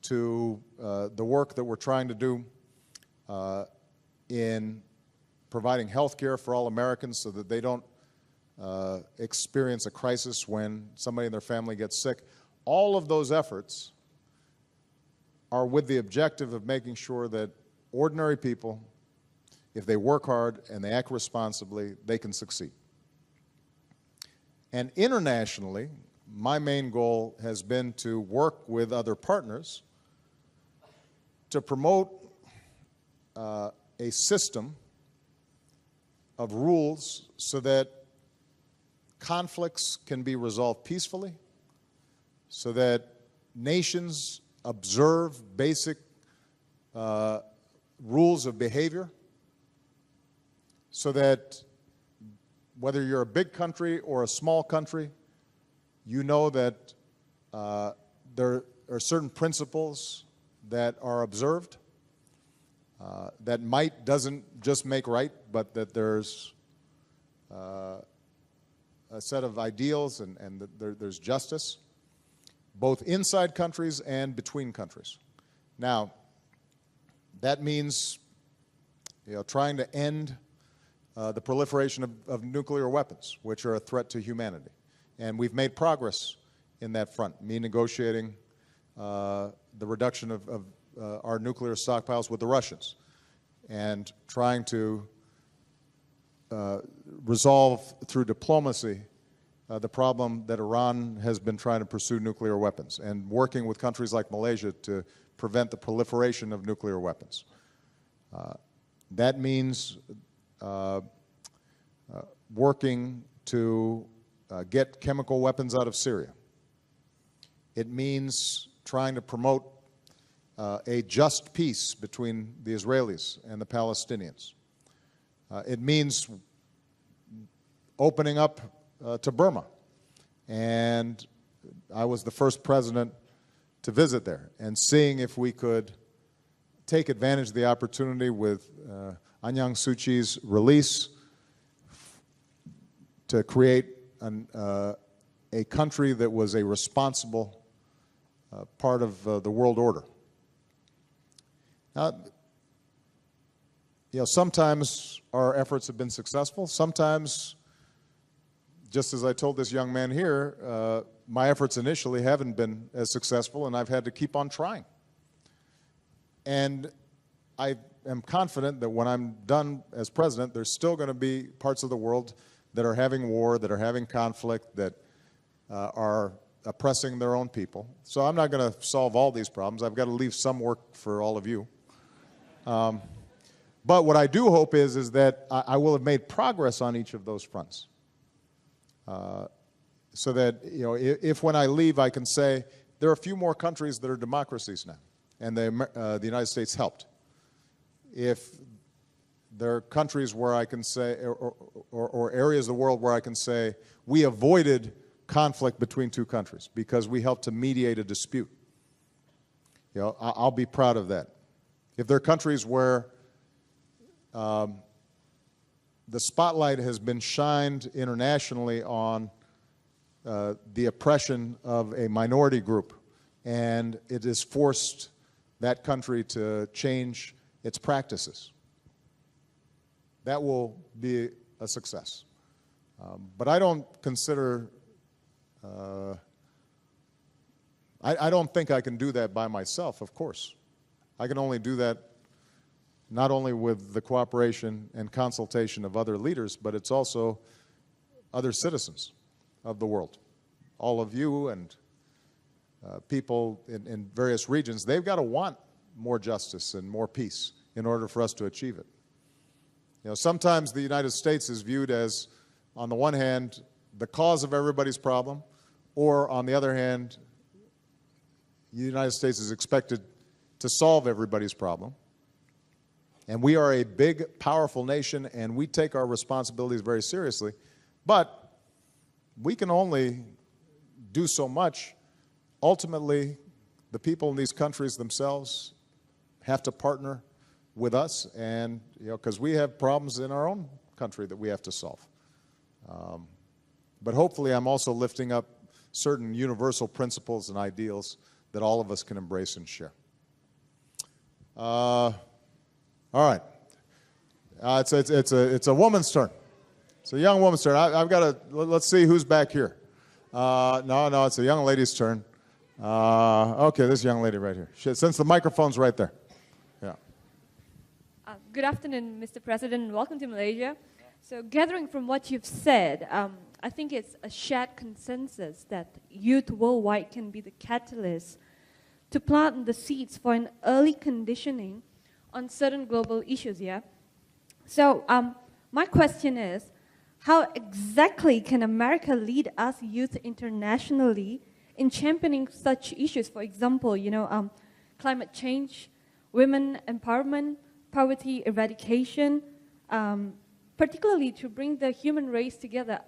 to the work that we're trying to do in providing health care for all Americans so that they don't experience a crisis when somebody in their family gets sick. All of those efforts are with the objective of making sure that ordinary people, if they work hard and they act responsibly, they can succeed. And internationally, my main goal has been to work with other partners to promote a system of rules so that conflicts can be resolved peacefully, so that nations observe basic rules of behavior, so that whether you're a big country or a small country, you know that there are certain principles that are observed, that might doesn't just make right, but that there's a set of ideals and that there's justice. both inside countries and between countries. Now, that means trying to end the proliferation of nuclear weapons, which are a threat to humanity. And we've made progress in that front, me negotiating the reduction of our nuclear stockpiles with the Russians and trying to resolve through diplomacy the problem that Iran has been trying to pursue nuclear weapons, and working with countries like Malaysia to prevent the proliferation of nuclear weapons. That means working to get chemical weapons out of Syria. It means trying to promote a just peace between the Israelis and the Palestinians. It means opening up to Burma. And I was the first president to visit there and seeing if we could take advantage of the opportunity with Aung San Suu Kyi's release to create a country that was a responsible part of the world order. Now, sometimes our efforts have been successful. Sometimes, just as I told this young man here, my efforts initially haven't been as successful, and I've had to keep on trying. And I am confident that when I'm done as president, there's still going to be parts of the world that are having war, that are having conflict, that are oppressing their own people. So I'm not going to solve all these problems. I've got to leave some work for all of you. But what I do hope is that I will have made progress on each of those fronts. So that, if when I leave I can say, there are a few more countries that are democracies now, and the United States helped. If there are countries where I can say, or areas of the world where I can say, we avoided conflict between two countries because we helped to mediate a dispute, I'll be proud of that. If there are countries where the spotlight has been shined internationally on the oppression of a minority group, and it has forced that country to change its practices, that will be a success. But I don't consider, I don't think I can do that by myself, of course. I can only do that not only with the cooperation and consultation of other leaders, but it's also other citizens of the world. All of you and people in various regions, they've got to want more justice and more peace in order for us to achieve it. Sometimes the United States is viewed as, on the one hand, the cause of everybody's problem, or on the other hand, the United States is expected to solve everybody's problem. And we are a big, powerful nation, and we take our responsibilities very seriously. But we can only do so much. Ultimately, the people in these countries themselves have to partner with us, and because we have problems in our own country that we have to solve. But hopefully, I'm also lifting up certain universal principles and ideals that all of us can embrace and share. All right. It's a woman's turn. It's a young woman's turn. I've got to, let's see who's back here. No, it's a young lady's turn. Okay, this young lady right here. Since the microphone's right there. Yeah. Good afternoon, Mr. President. Welcome to Malaysia. So gathering from what you've said, I think it's a shared consensus that youth worldwide can be the catalyst to plant the seeds for an early conditioning on certain global issues, yeah? So my question is, how exactly can America lead us youth internationally in championing such issues? For example, climate change, women empowerment, poverty eradication, particularly to bring the human race together.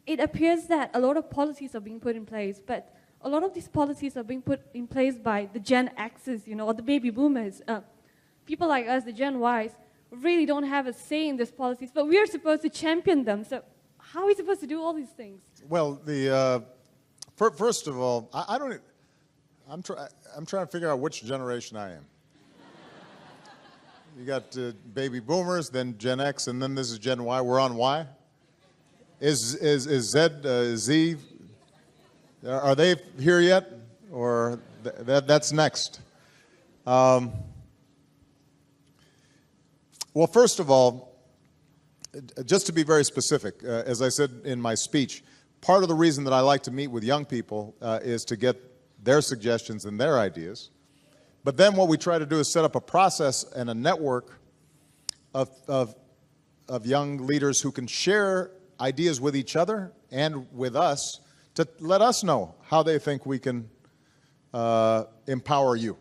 It appears that a lot of policies are being put in place, but a lot of these policies are being put in place by the Gen X's, or the baby boomers. People like us, the Gen Ys, really don't have a say in these policies, but we are supposed to champion them. So how are we supposed to do all these things? Well, the First of all, I don't. I'm trying to figure out which generation I am. You got baby boomers, then Gen X, and then this is Gen Y. We're on Y. Is Z? Are they here yet, or that's next? Well, first of all, just to be very specific, as I said in my speech, part of the reason that I like to meet with young people is to get their suggestions and their ideas. But then what we try to do is set up a process and a network of young leaders who can share ideas with each other and with us to let us know how they think we can empower you.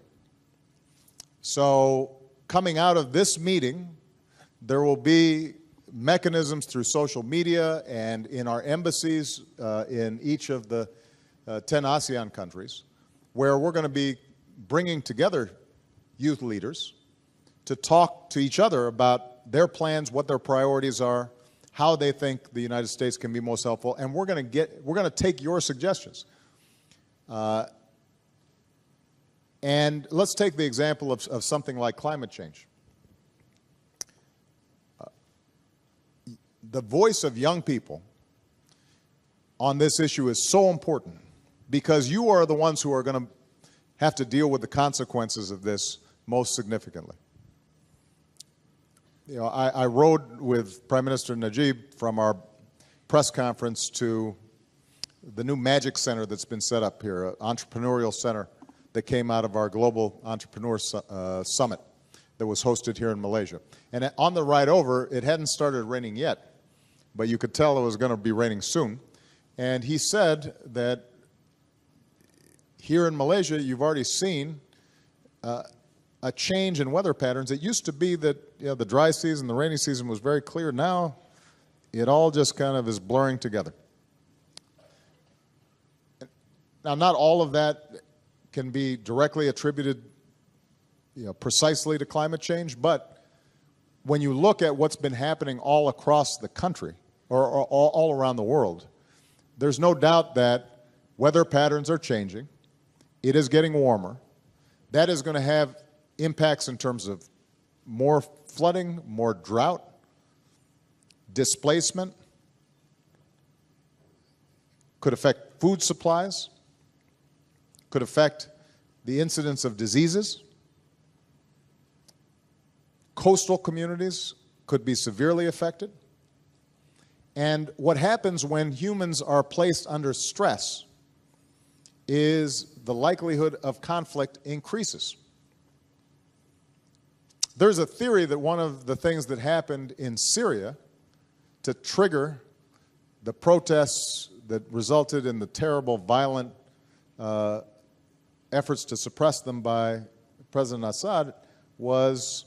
So coming out of this meeting, there will be mechanisms through social media and in our embassies in each of the 10 ASEAN countries where we're going to be bringing together youth leaders to talk to each other about their plans, what their priorities are, how they think the United States can be most helpful, and we're going to take your suggestions. And let's take the example of something like climate change. The voice of young people on this issue is so important because you are the ones who are going to have to deal with the consequences of this most significantly. You know, I rode with Prime Minister Najib from our press conference to the new Magic Center that's been set up here, an entrepreneurial center that came out of our Global Entrepreneur Summit that was hosted here in Malaysia. And on the ride over, it hadn't started raining yet, but you could tell it was going to be raining soon. And he said that here in Malaysia, you've already seen a change in weather patterns. It used to be that the dry season, the rainy season was very clear. Now, it all just kind of is blurring together. Now, not all of that can be directly attributed precisely to climate change, but when you look at what's been happening all across the country, or all around the world, there's no doubt that weather patterns are changing. It is getting warmer. That is going to have impacts in terms of more flooding, more drought, displacement, could affect food supplies, could affect the incidence of diseases. Coastal communities could be severely affected. And what happens when humans are placed under stress is the likelihood of conflict increases. There's a theory that one of the things that happened in Syria to trigger the protests that resulted in the terrible, violent efforts to suppress them by President Assad was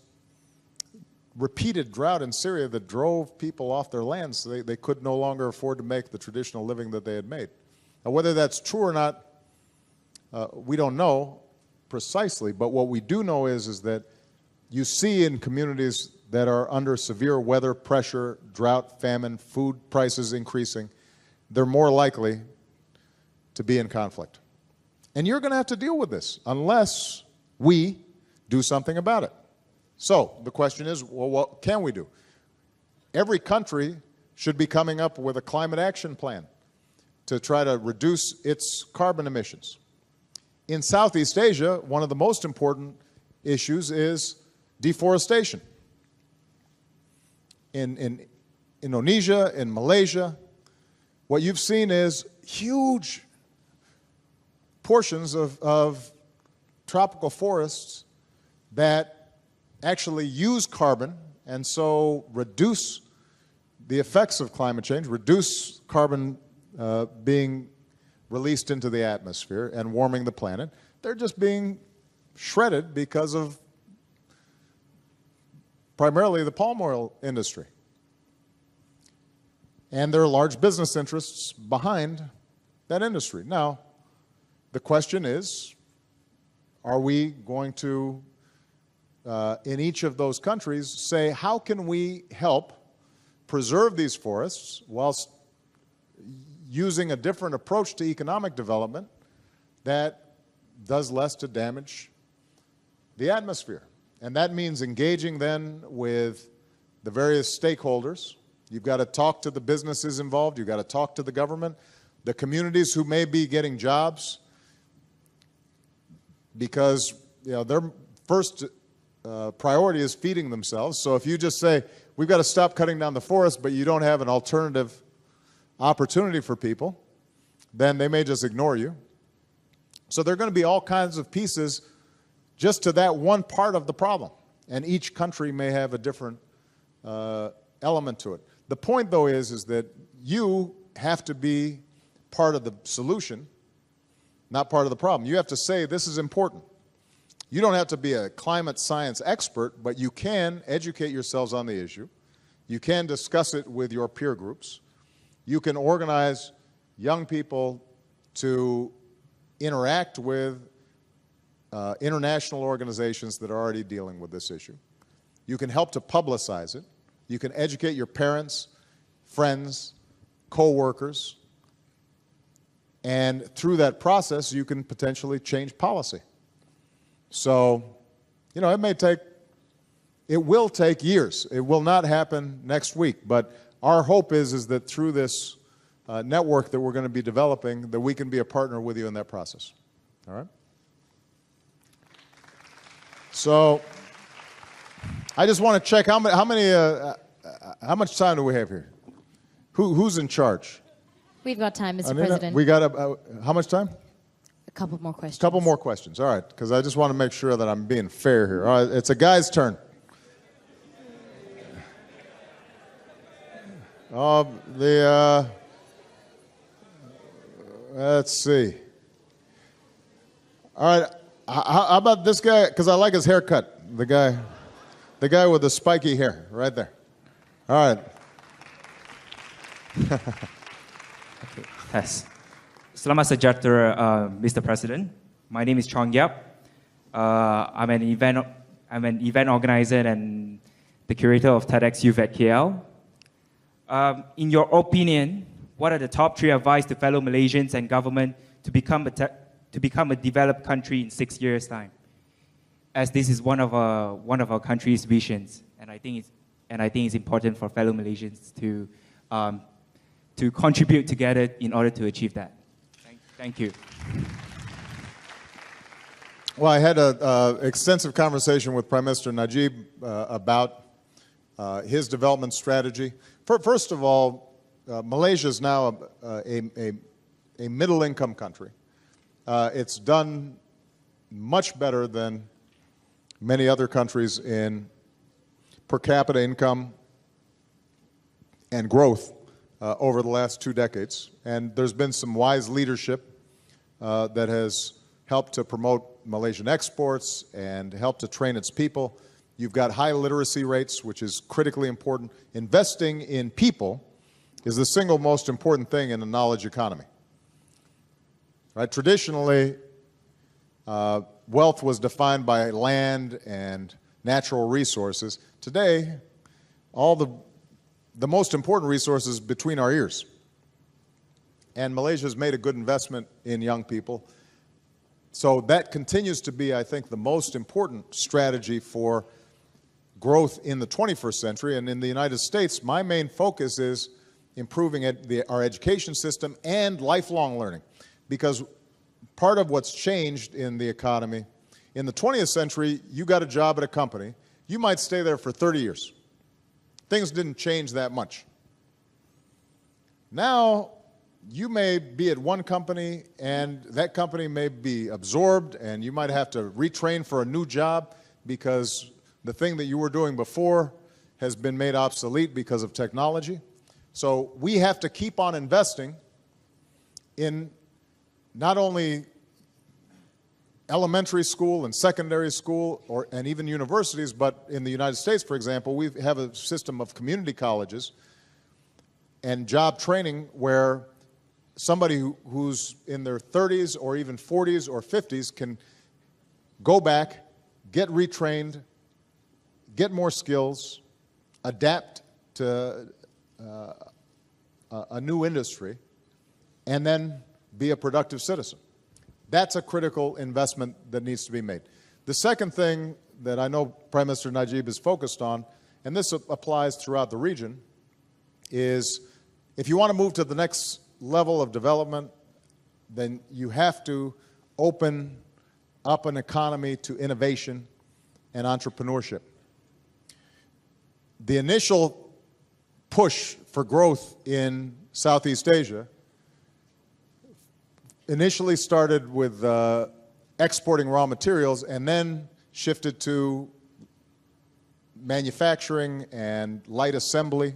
repeated drought in Syria that drove people off their lands. So they could no longer afford to make the traditional living that they had made. Now, whether that's true or not, we don't know precisely, but what we do know is that you see in communities that are under severe weather pressure, drought, famine, food prices increasing, they're more likely to be in conflict. And you're going to have to deal with this unless we do something about it. So the question is, well, what can we do? Every country should be coming up with a climate action plan to try to reduce its carbon emissions. In Southeast Asia, one of the most important issues is deforestation. In Indonesia, in Malaysia, what you've seen is huge portions of tropical forests that actually use carbon and so reduce the effects of climate change, reduce carbon being released into the atmosphere and warming the planet. They're just being shredded because of primarily the palm oil industry. And there are large business interests behind that industry. Now, the question is, are we going to, in each of those countries, say, how can we help preserve these forests whilst using a different approach to economic development that does less to damage the atmosphere. And that means engaging then with the various stakeholders. You've got to talk to the businesses involved. You've got to talk to the government, the communities who may be getting jobs, because their first priority is feeding themselves. So if you just say, we've got to stop cutting down the forest, but you don't have an alternative opportunity for people, then they may just ignore you. So there are going to be all kinds of pieces just to that one part of the problem. And each country may have a different element to it. The point, though, is that you have to be part of the solution, not part of the problem. You have to say, this is important. You don't have to be a climate science expert, but you can educate yourselves on the issue. You can discuss it with your peer groups. You can organize young people to interact with international organizations that are already dealing with this issue. You can help to publicize it. You can educate your parents, friends, co-workers, and through that process, you can potentially change policy. So, it will take years. It will not happen next week, but our hope is that through this network that we're going to be developing, that we can be a partner with you in that process. All right? So, I just want to check how much time do we have here? Who's in charge? We've got time, Mr. Anina, President. we got how much time? A couple more questions. Couple more questions. All right, because I just want to make sure that I'm being fair here. All right, it's a guy's turn. Let's see. All right, how about this guy? Because I like his haircut. The guy with the spiky hair, right there. All right. Yes. Selamat sejahtera, Mr. President. My name is Chong Yap. I'm an event organizer and the curator of TEDx Youth at KL. In your opinion, what are the top 3 advice to fellow Malaysians and government to become a developed country in 6 years' time? As this is one of our country's visions, and I think it's important for fellow Malaysians to contribute together in order to achieve that. Thank you. Well, I had an extensive conversation with Prime Minister Najib about his development strategy. First of all, Malaysia is now a middle-income country. It's done much better than many other countries in per capita income and growth over the last 2 decades. And there's been some wise leadership that has helped to promote Malaysian exports and helped to train its people. You've got high literacy rates, which is critically important. Investing in people is the single most important thing in a knowledge economy. Right? Traditionally, wealth was defined by land and natural resources. Today, all the most important resources between our ears. And Malaysia has made a good investment in young people. So that continues to be, I think, the most important strategy for growth in the 21st century. And in the United States, my main focus is improving our education system and lifelong learning. Because part of what's changed in the economy, in the 20th century, you got a job at a company, you might stay there for 30 years. Things didn't change that much. Now, you may be at one company and that company may be absorbed and you might have to retrain for a new job because the thing that you were doing before has been made obsolete because of technology. So we have to keep on investing in not only elementary school and secondary school and even universities, but in the United States, for example, we have a system of community colleges and job training where somebody who's in their 30s or even 40s or 50s can go back, get retrained, get more skills, adapt to a new industry, and then be a productive citizen. That's a critical investment that needs to be made. The second thing that I know Prime Minister Najib is focused on, and this applies throughout the region, is if you want to move to the next level of development, then you have to open up an economy to innovation and entrepreneurship. The initial push for growth in Southeast Asia initially started with exporting raw materials and then shifted to manufacturing and light assembly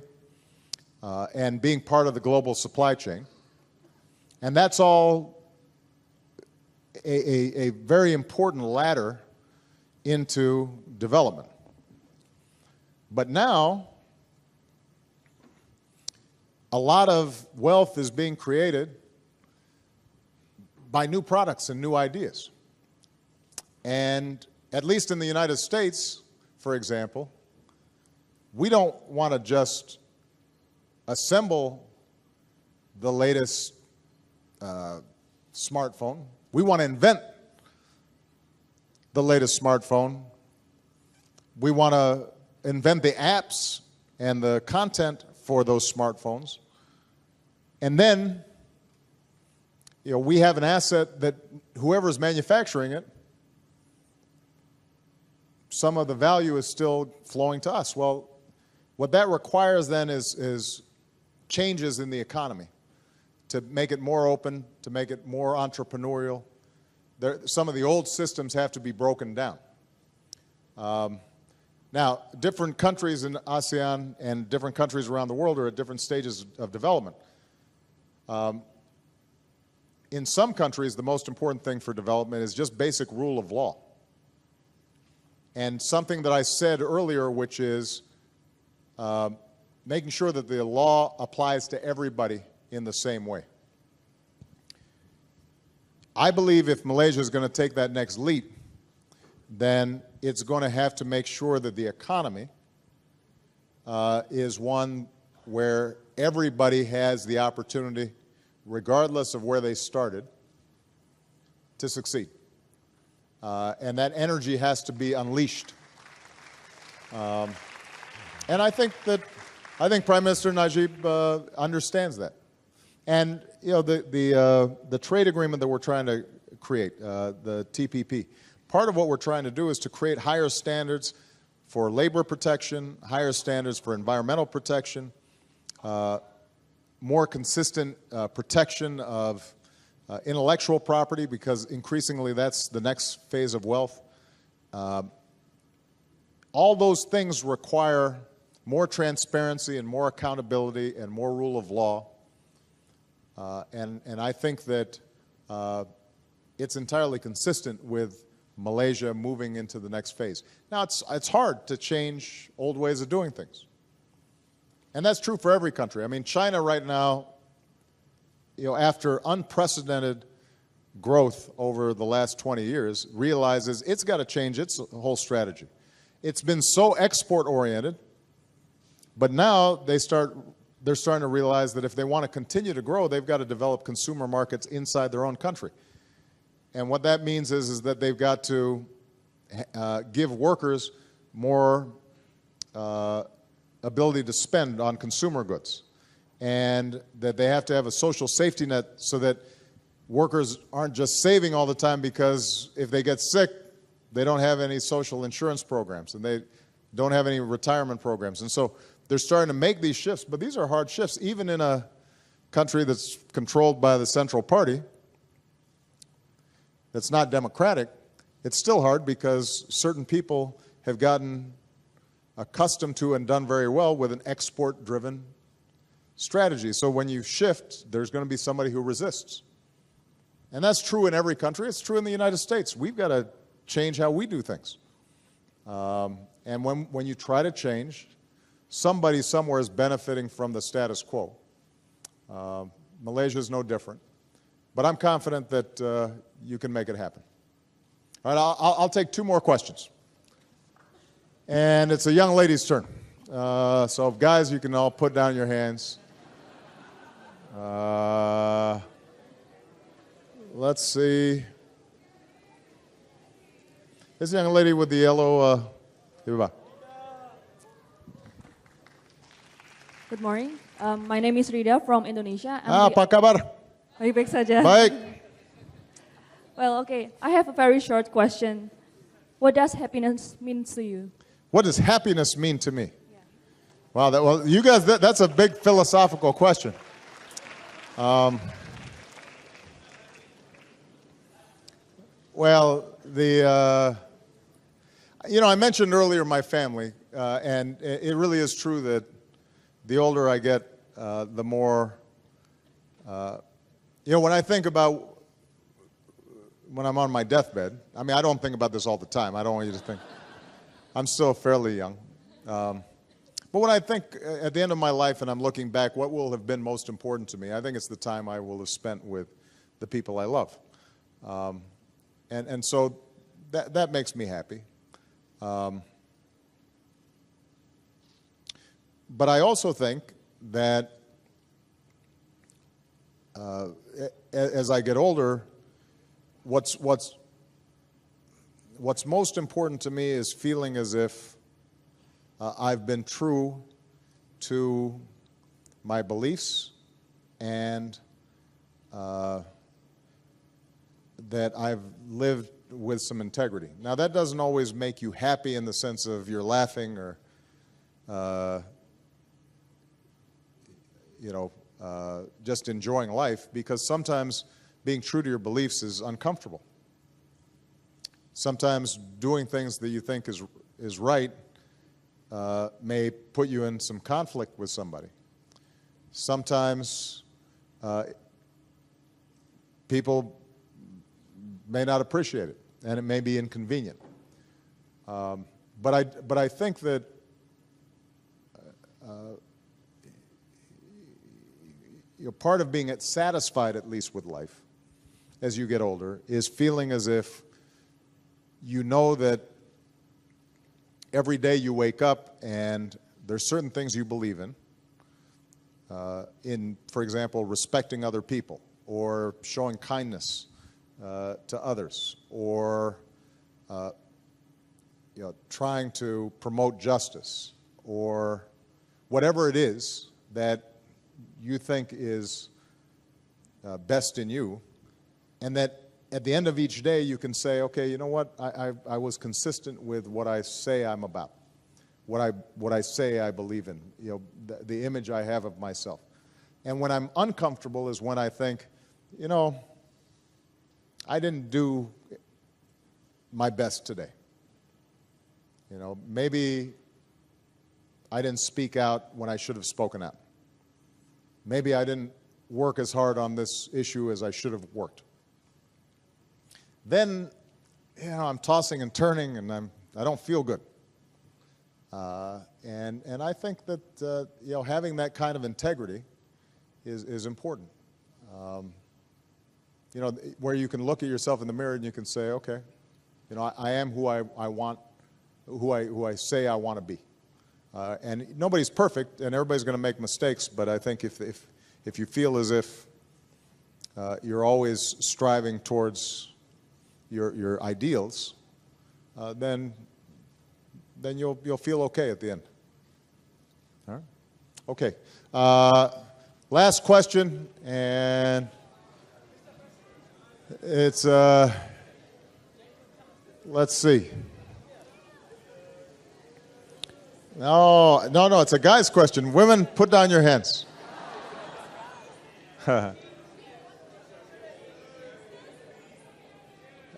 and being part of the global supply chain. And that's all a very important ladder into development. But now, a lot of wealth is being created by new products and new ideas. And at least in the United States, for example, we don't want to just assemble the latest smartphone. We want to invent the latest smartphone. We want to invent the apps and the content for those smartphones. And then, we have an asset that whoever's manufacturing it, some of the value is still flowing to us. Well, what that requires then is changes in the economy to make it more open, to make it more entrepreneurial. Some of the old systems have to be broken down. Now, different countries in ASEAN and different countries around the world are at different stages of development. In some countries, the most important thing for development is just basic rule of law. And something that I said earlier, which is making sure that the law applies to everybody in the same way. I believe if Malaysia is going to take that next leap, then it's going to have to make sure that the economy is one where everybody has the opportunity, regardless of where they started, to succeed. And that energy has to be unleashed. And I think Prime Minister Najib understands that. And the trade agreement that we're trying to create, the TPP, part of what we're trying to do is to create higher standards for labor protection, higher standards for environmental protection, more consistent protection of intellectual property, because increasingly that's the next phase of wealth. All those things require more transparency and more accountability and more rule of law. And I think that it's entirely consistent with Malaysia moving into the next phase. Now, it's hard to change old ways of doing things. And that's true for every country. I mean, China right now, after unprecedented growth over the last 20 years, realizes it's got to change its whole strategy. It's been so export-oriented, but now they're starting to realize that if they want to continue to grow, they've got to develop consumer markets inside their own country. And what that means is that they've got to give workers more ability to spend on consumer goods, and that they have to have a social safety net so that workers aren't just saving all the time, because if they get sick, they don't have any social insurance programs and they don't have any retirement programs. And so they're starting to make these shifts, but these are hard shifts. Even in a country that's controlled by the Central Party, that's not democratic, it's still hard because certain people have gotten accustomed to and done very well with an export-driven strategy. So when you shift, there's going to be somebody who resists. And that's true in every country. It's true in the United States. We've got to change how we do things. And when you try to change, somebody somewhere is benefiting from the status quo. Malaysia is no different. But I'm confident that you can make it happen. All right, I'll take two more questions. And it's a young lady's turn. So guys, you can all put down your hands. let's see. This young lady with the yellow. Good morning. My name is Rida from Indonesia. Apa kabar? Baik-baik saja. Baik. Well, okay. I have a very short question. What does happiness mean to you? What does happiness mean to me? Wow, well, you guys, that's a big philosophical question. Well, I mentioned earlier my family, and it really is true that the older I get, the more, when I think about when I'm on my deathbed, I mean, I don't think about this all the time. I don't want you to think. I'm still fairly young. But when I think at the end of my life and I'm looking back, what will have been most important to me, I think it's the time I will have spent with the people I love. And so that makes me happy. But I also think that as I get older, what's most important to me is feeling as if I've been true to my beliefs and that I've lived with some integrity. Now, that doesn't always make you happy in the sense of you're laughing or, just enjoying life, because sometimes being true to your beliefs is uncomfortable. Sometimes doing things that you think is right may put you in some conflict with somebody. Sometimes people may not appreciate it, and it may be inconvenient. But I think that part of being satisfied, at least with life, as you get older, is feeling as if you know that every day you wake up and there's certain things you believe in, for example, respecting other people or showing kindness to others, or trying to promote justice, or whatever it is that you think is best in you, and that at the end of each day you can say, okay, you know what, I was consistent with what I say I'm about, what I say I believe in, the image I have of myself. And when I'm uncomfortable is when I think, I didn't do my best today. Maybe I didn't speak out when I should have spoken out. Maybe I didn't work as hard on this issue as I should have worked. Then, I'm tossing and turning, and I don't feel good. And I think that having that kind of integrity is important. Where you can look at yourself in the mirror and you can say, okay, I am who I want, who I say I want to be. And nobody's perfect, and everybody's going to make mistakes, but I think if you feel as if you're always striving towards your ideals, then you'll feel okay at the end. All right? Okay. Last question, and it's let's see. No, it's a guy's question. Women, put down your hands.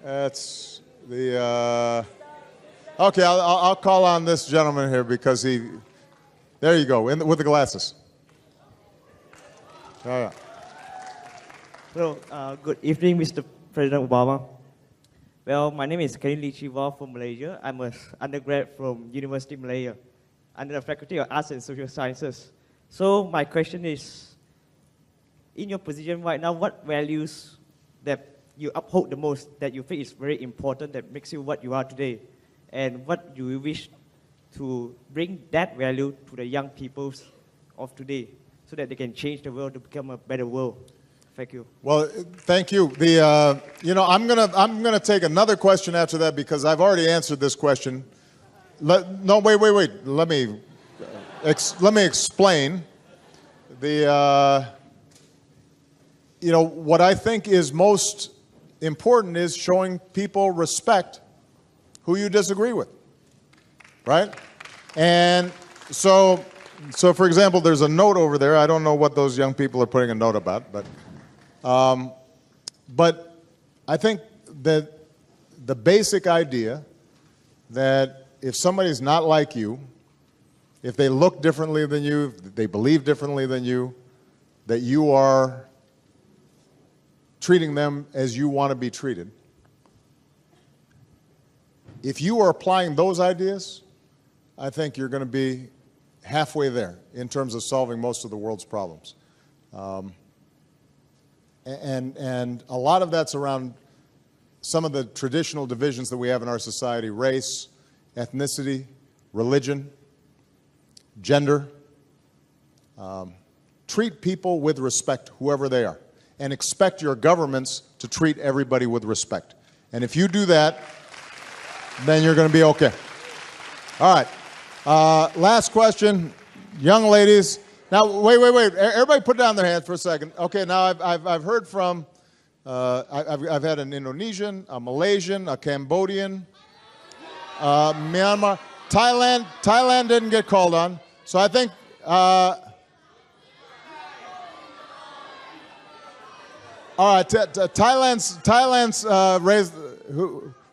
That's the, okay, I'll call on this gentleman here because there you go, with the glasses. Oh, yeah. Hello, good evening, Mr. President Obama. Well, my name is Kenny Lichiwa from Malaysia. I'm an undergrad from University of Malaya, under the Faculty of Arts and Social Sciences. So my question is, in your position right now, what values that you uphold the most, that you think is very important, that makes you what you are today? And what do you wish to bring that value to the young people of today so that they can change the world to become a better world? Thank you. Well, thank you. I'm gonna take another question after that because I've already answered this question. No, wait. Let me explain. What I think is most important is showing people respect who you disagree with, right? And so for example, there's a note over there. I don't know what those young people are putting a note about, but I think that the basic idea that if somebody's not like you, if they look differently than you, if they believe differently than you, that you are treating them as you want to be treated. If you are applying those ideas, I think you're going to be halfway there in terms of solving most of the world's problems. And a lot of that's around some of the traditional divisions that we have in our society: race, ethnicity, religion, gender. Treat people with respect, whoever they are, and expect your governments to treat everybody with respect. And if you do that, then you're going to be okay. All right. Last question, young ladies. Now, wait. Everybody put down their hands for a second. Okay, now I've heard from, I've had an Indonesian, a Malaysian, a Cambodian, Myanmar. Thailand didn't get called on. So I think, all right, Thailand's raised,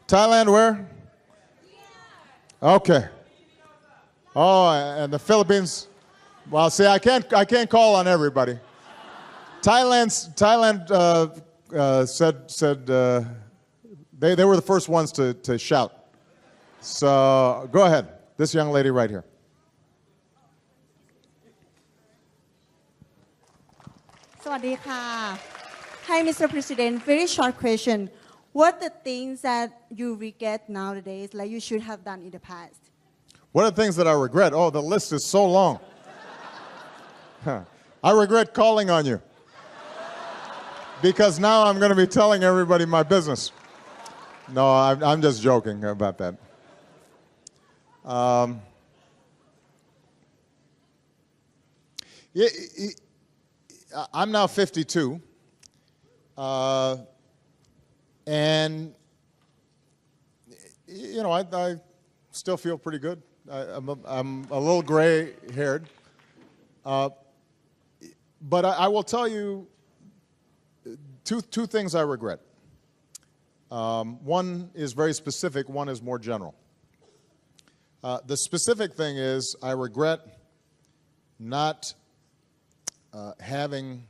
Thailand where? Okay. Oh, and the Philippines. Well, see, I can't call on everybody. Thailand said they were the first ones to shout. So go ahead, this young lady right here. Sawadee ka. Hi, Mr. President. Very short question. What are the things that you regret nowadays, like you should have done in the past? What are the things that I regret? Oh, the list is so long. I regret calling on you. Because now I'm going to be telling everybody my business. No, I'm just joking about that. I'm now 52. And, you know, I still feel pretty good. I'm a little gray-haired. But I will tell you two things I regret. One is very specific, one is more general. The specific thing is I regret not having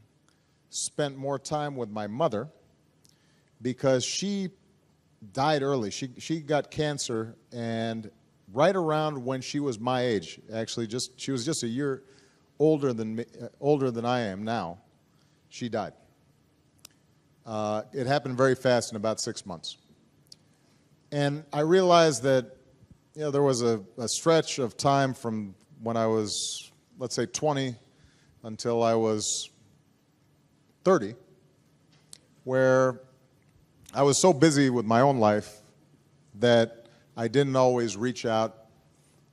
spent more time with my mother because she died early. She got cancer, and right around when she was my age, actually, she was just a year older than I am now, she died. It happened very fast in about 6 months. And I realized that, you know, there was a stretch of time from when I was, let's say, 20 until I was 30, where I was so busy with my own life that I didn't always reach out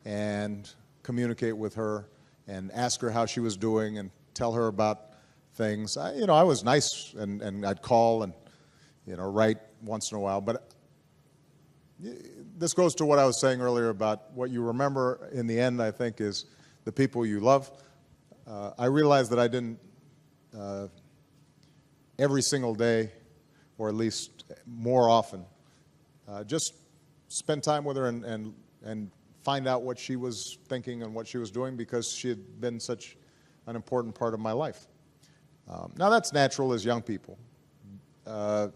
and communicate with her and ask her how she was doing and tell her about things. I was nice, and I'd call and, write once in a while. But this goes to what I was saying earlier about what you remember in the end, I think, is the people you love. I realized that I didn't every single day, or at least more often, just spend time with her and find out what she was thinking and what she was doing, because she had been such an important part of my life. Now that's natural as young people. As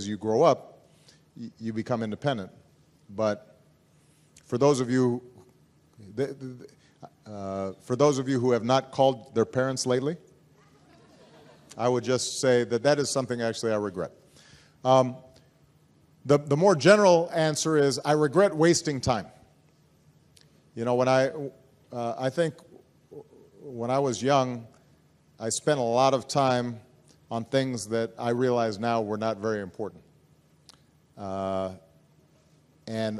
you grow up, you become independent. But for those of you, who have not called their parents lately, I would just say that is something actually I regret. The more general answer is I regret wasting time. When I think when I was young, I spent a lot of time on things that I realize now were not very important. And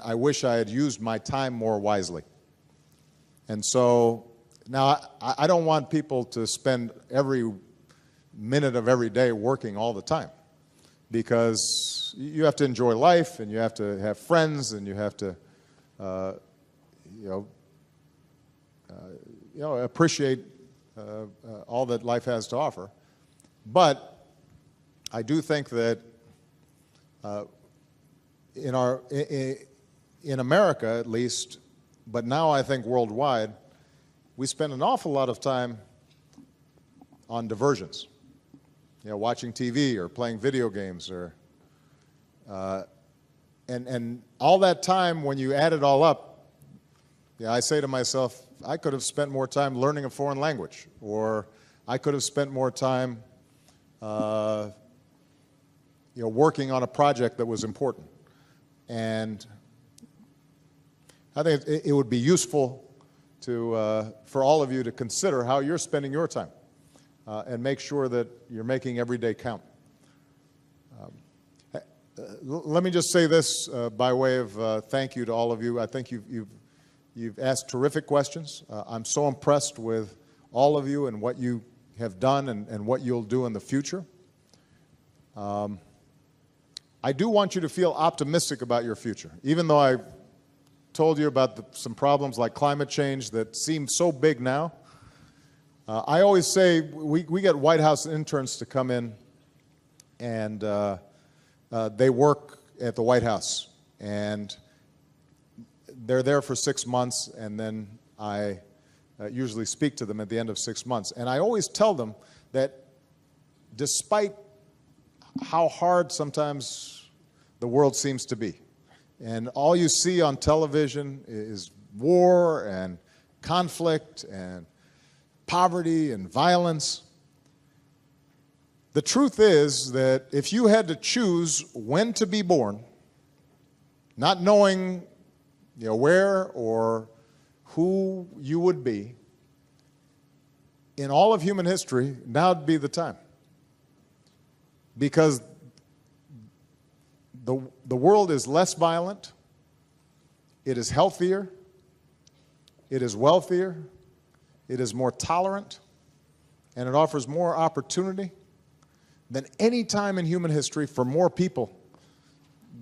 I wish I had used my time more wisely. And so now I don't want people to spend every minute of every day working all the time, because you have to enjoy life, and you have to have friends, and you have to appreciate all that life has to offer. But I do think that in America at least, but now I think worldwide, we spend an awful lot of time on diversions. Watching TV or playing video games, or and all that time, when you add it all up, I say to myself, I could have spent more time learning a foreign language, or I could have spent more time working on a project that was important. And I think it would be useful for all of you to consider how you're spending your time. And make sure that you're making every day count. Let me just say this by way of thank you to all of you. I think you've asked terrific questions. I'm so impressed with all of you and what you have done and what you'll do in the future. I do want you to feel optimistic about your future, even though I told you about some problems like climate change that seem so big now. I always say we get White House interns to come in, and they work at the White House, and they're there for 6 months, and then I usually speak to them at the end of 6 months. And I always tell them that despite how hard sometimes the world seems to be, and all you see on television is war and conflict and poverty and violence, the truth is that if you had to choose when to be born, not knowing where or who you would be, in all of human history, now would be the time. Because the world is less violent, it is healthier, it is wealthier, it is more tolerant, and it offers more opportunity than any time in human history for more people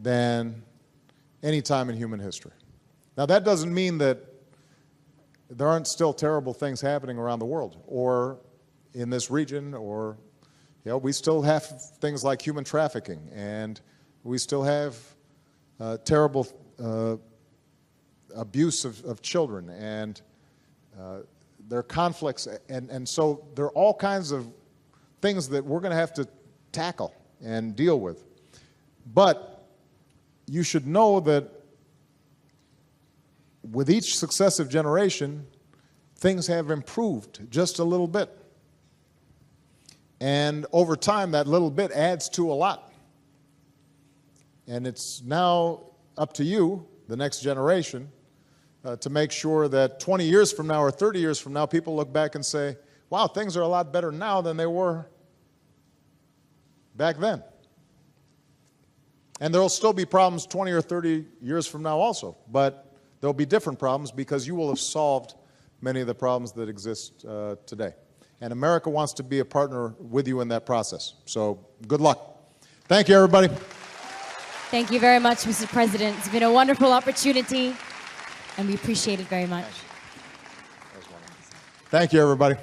than any time in human history. Now, that doesn't mean that there aren't still terrible things happening around the world or in this region, or we still have things like human trafficking, and we still have terrible abuse of children, and there are conflicts, and so there are all kinds of things that we're going to have to tackle and deal with. But you should know that with each successive generation, things have improved just a little bit. And over time, that little bit adds to a lot. And it's now up to you, the next generation, to make sure that 20 years from now or 30 years from now, people look back and say, wow, things are a lot better now than they were back then. And there will still be problems 20 or 30 years from now also, but there'll be different problems because you will have solved many of the problems that exist today. And America wants to be a partner with you in that process. So good luck. Thank you, everybody. Thank you very much, Mr. President. It's been a wonderful opportunity, and we appreciate it very much. Thank you, everybody.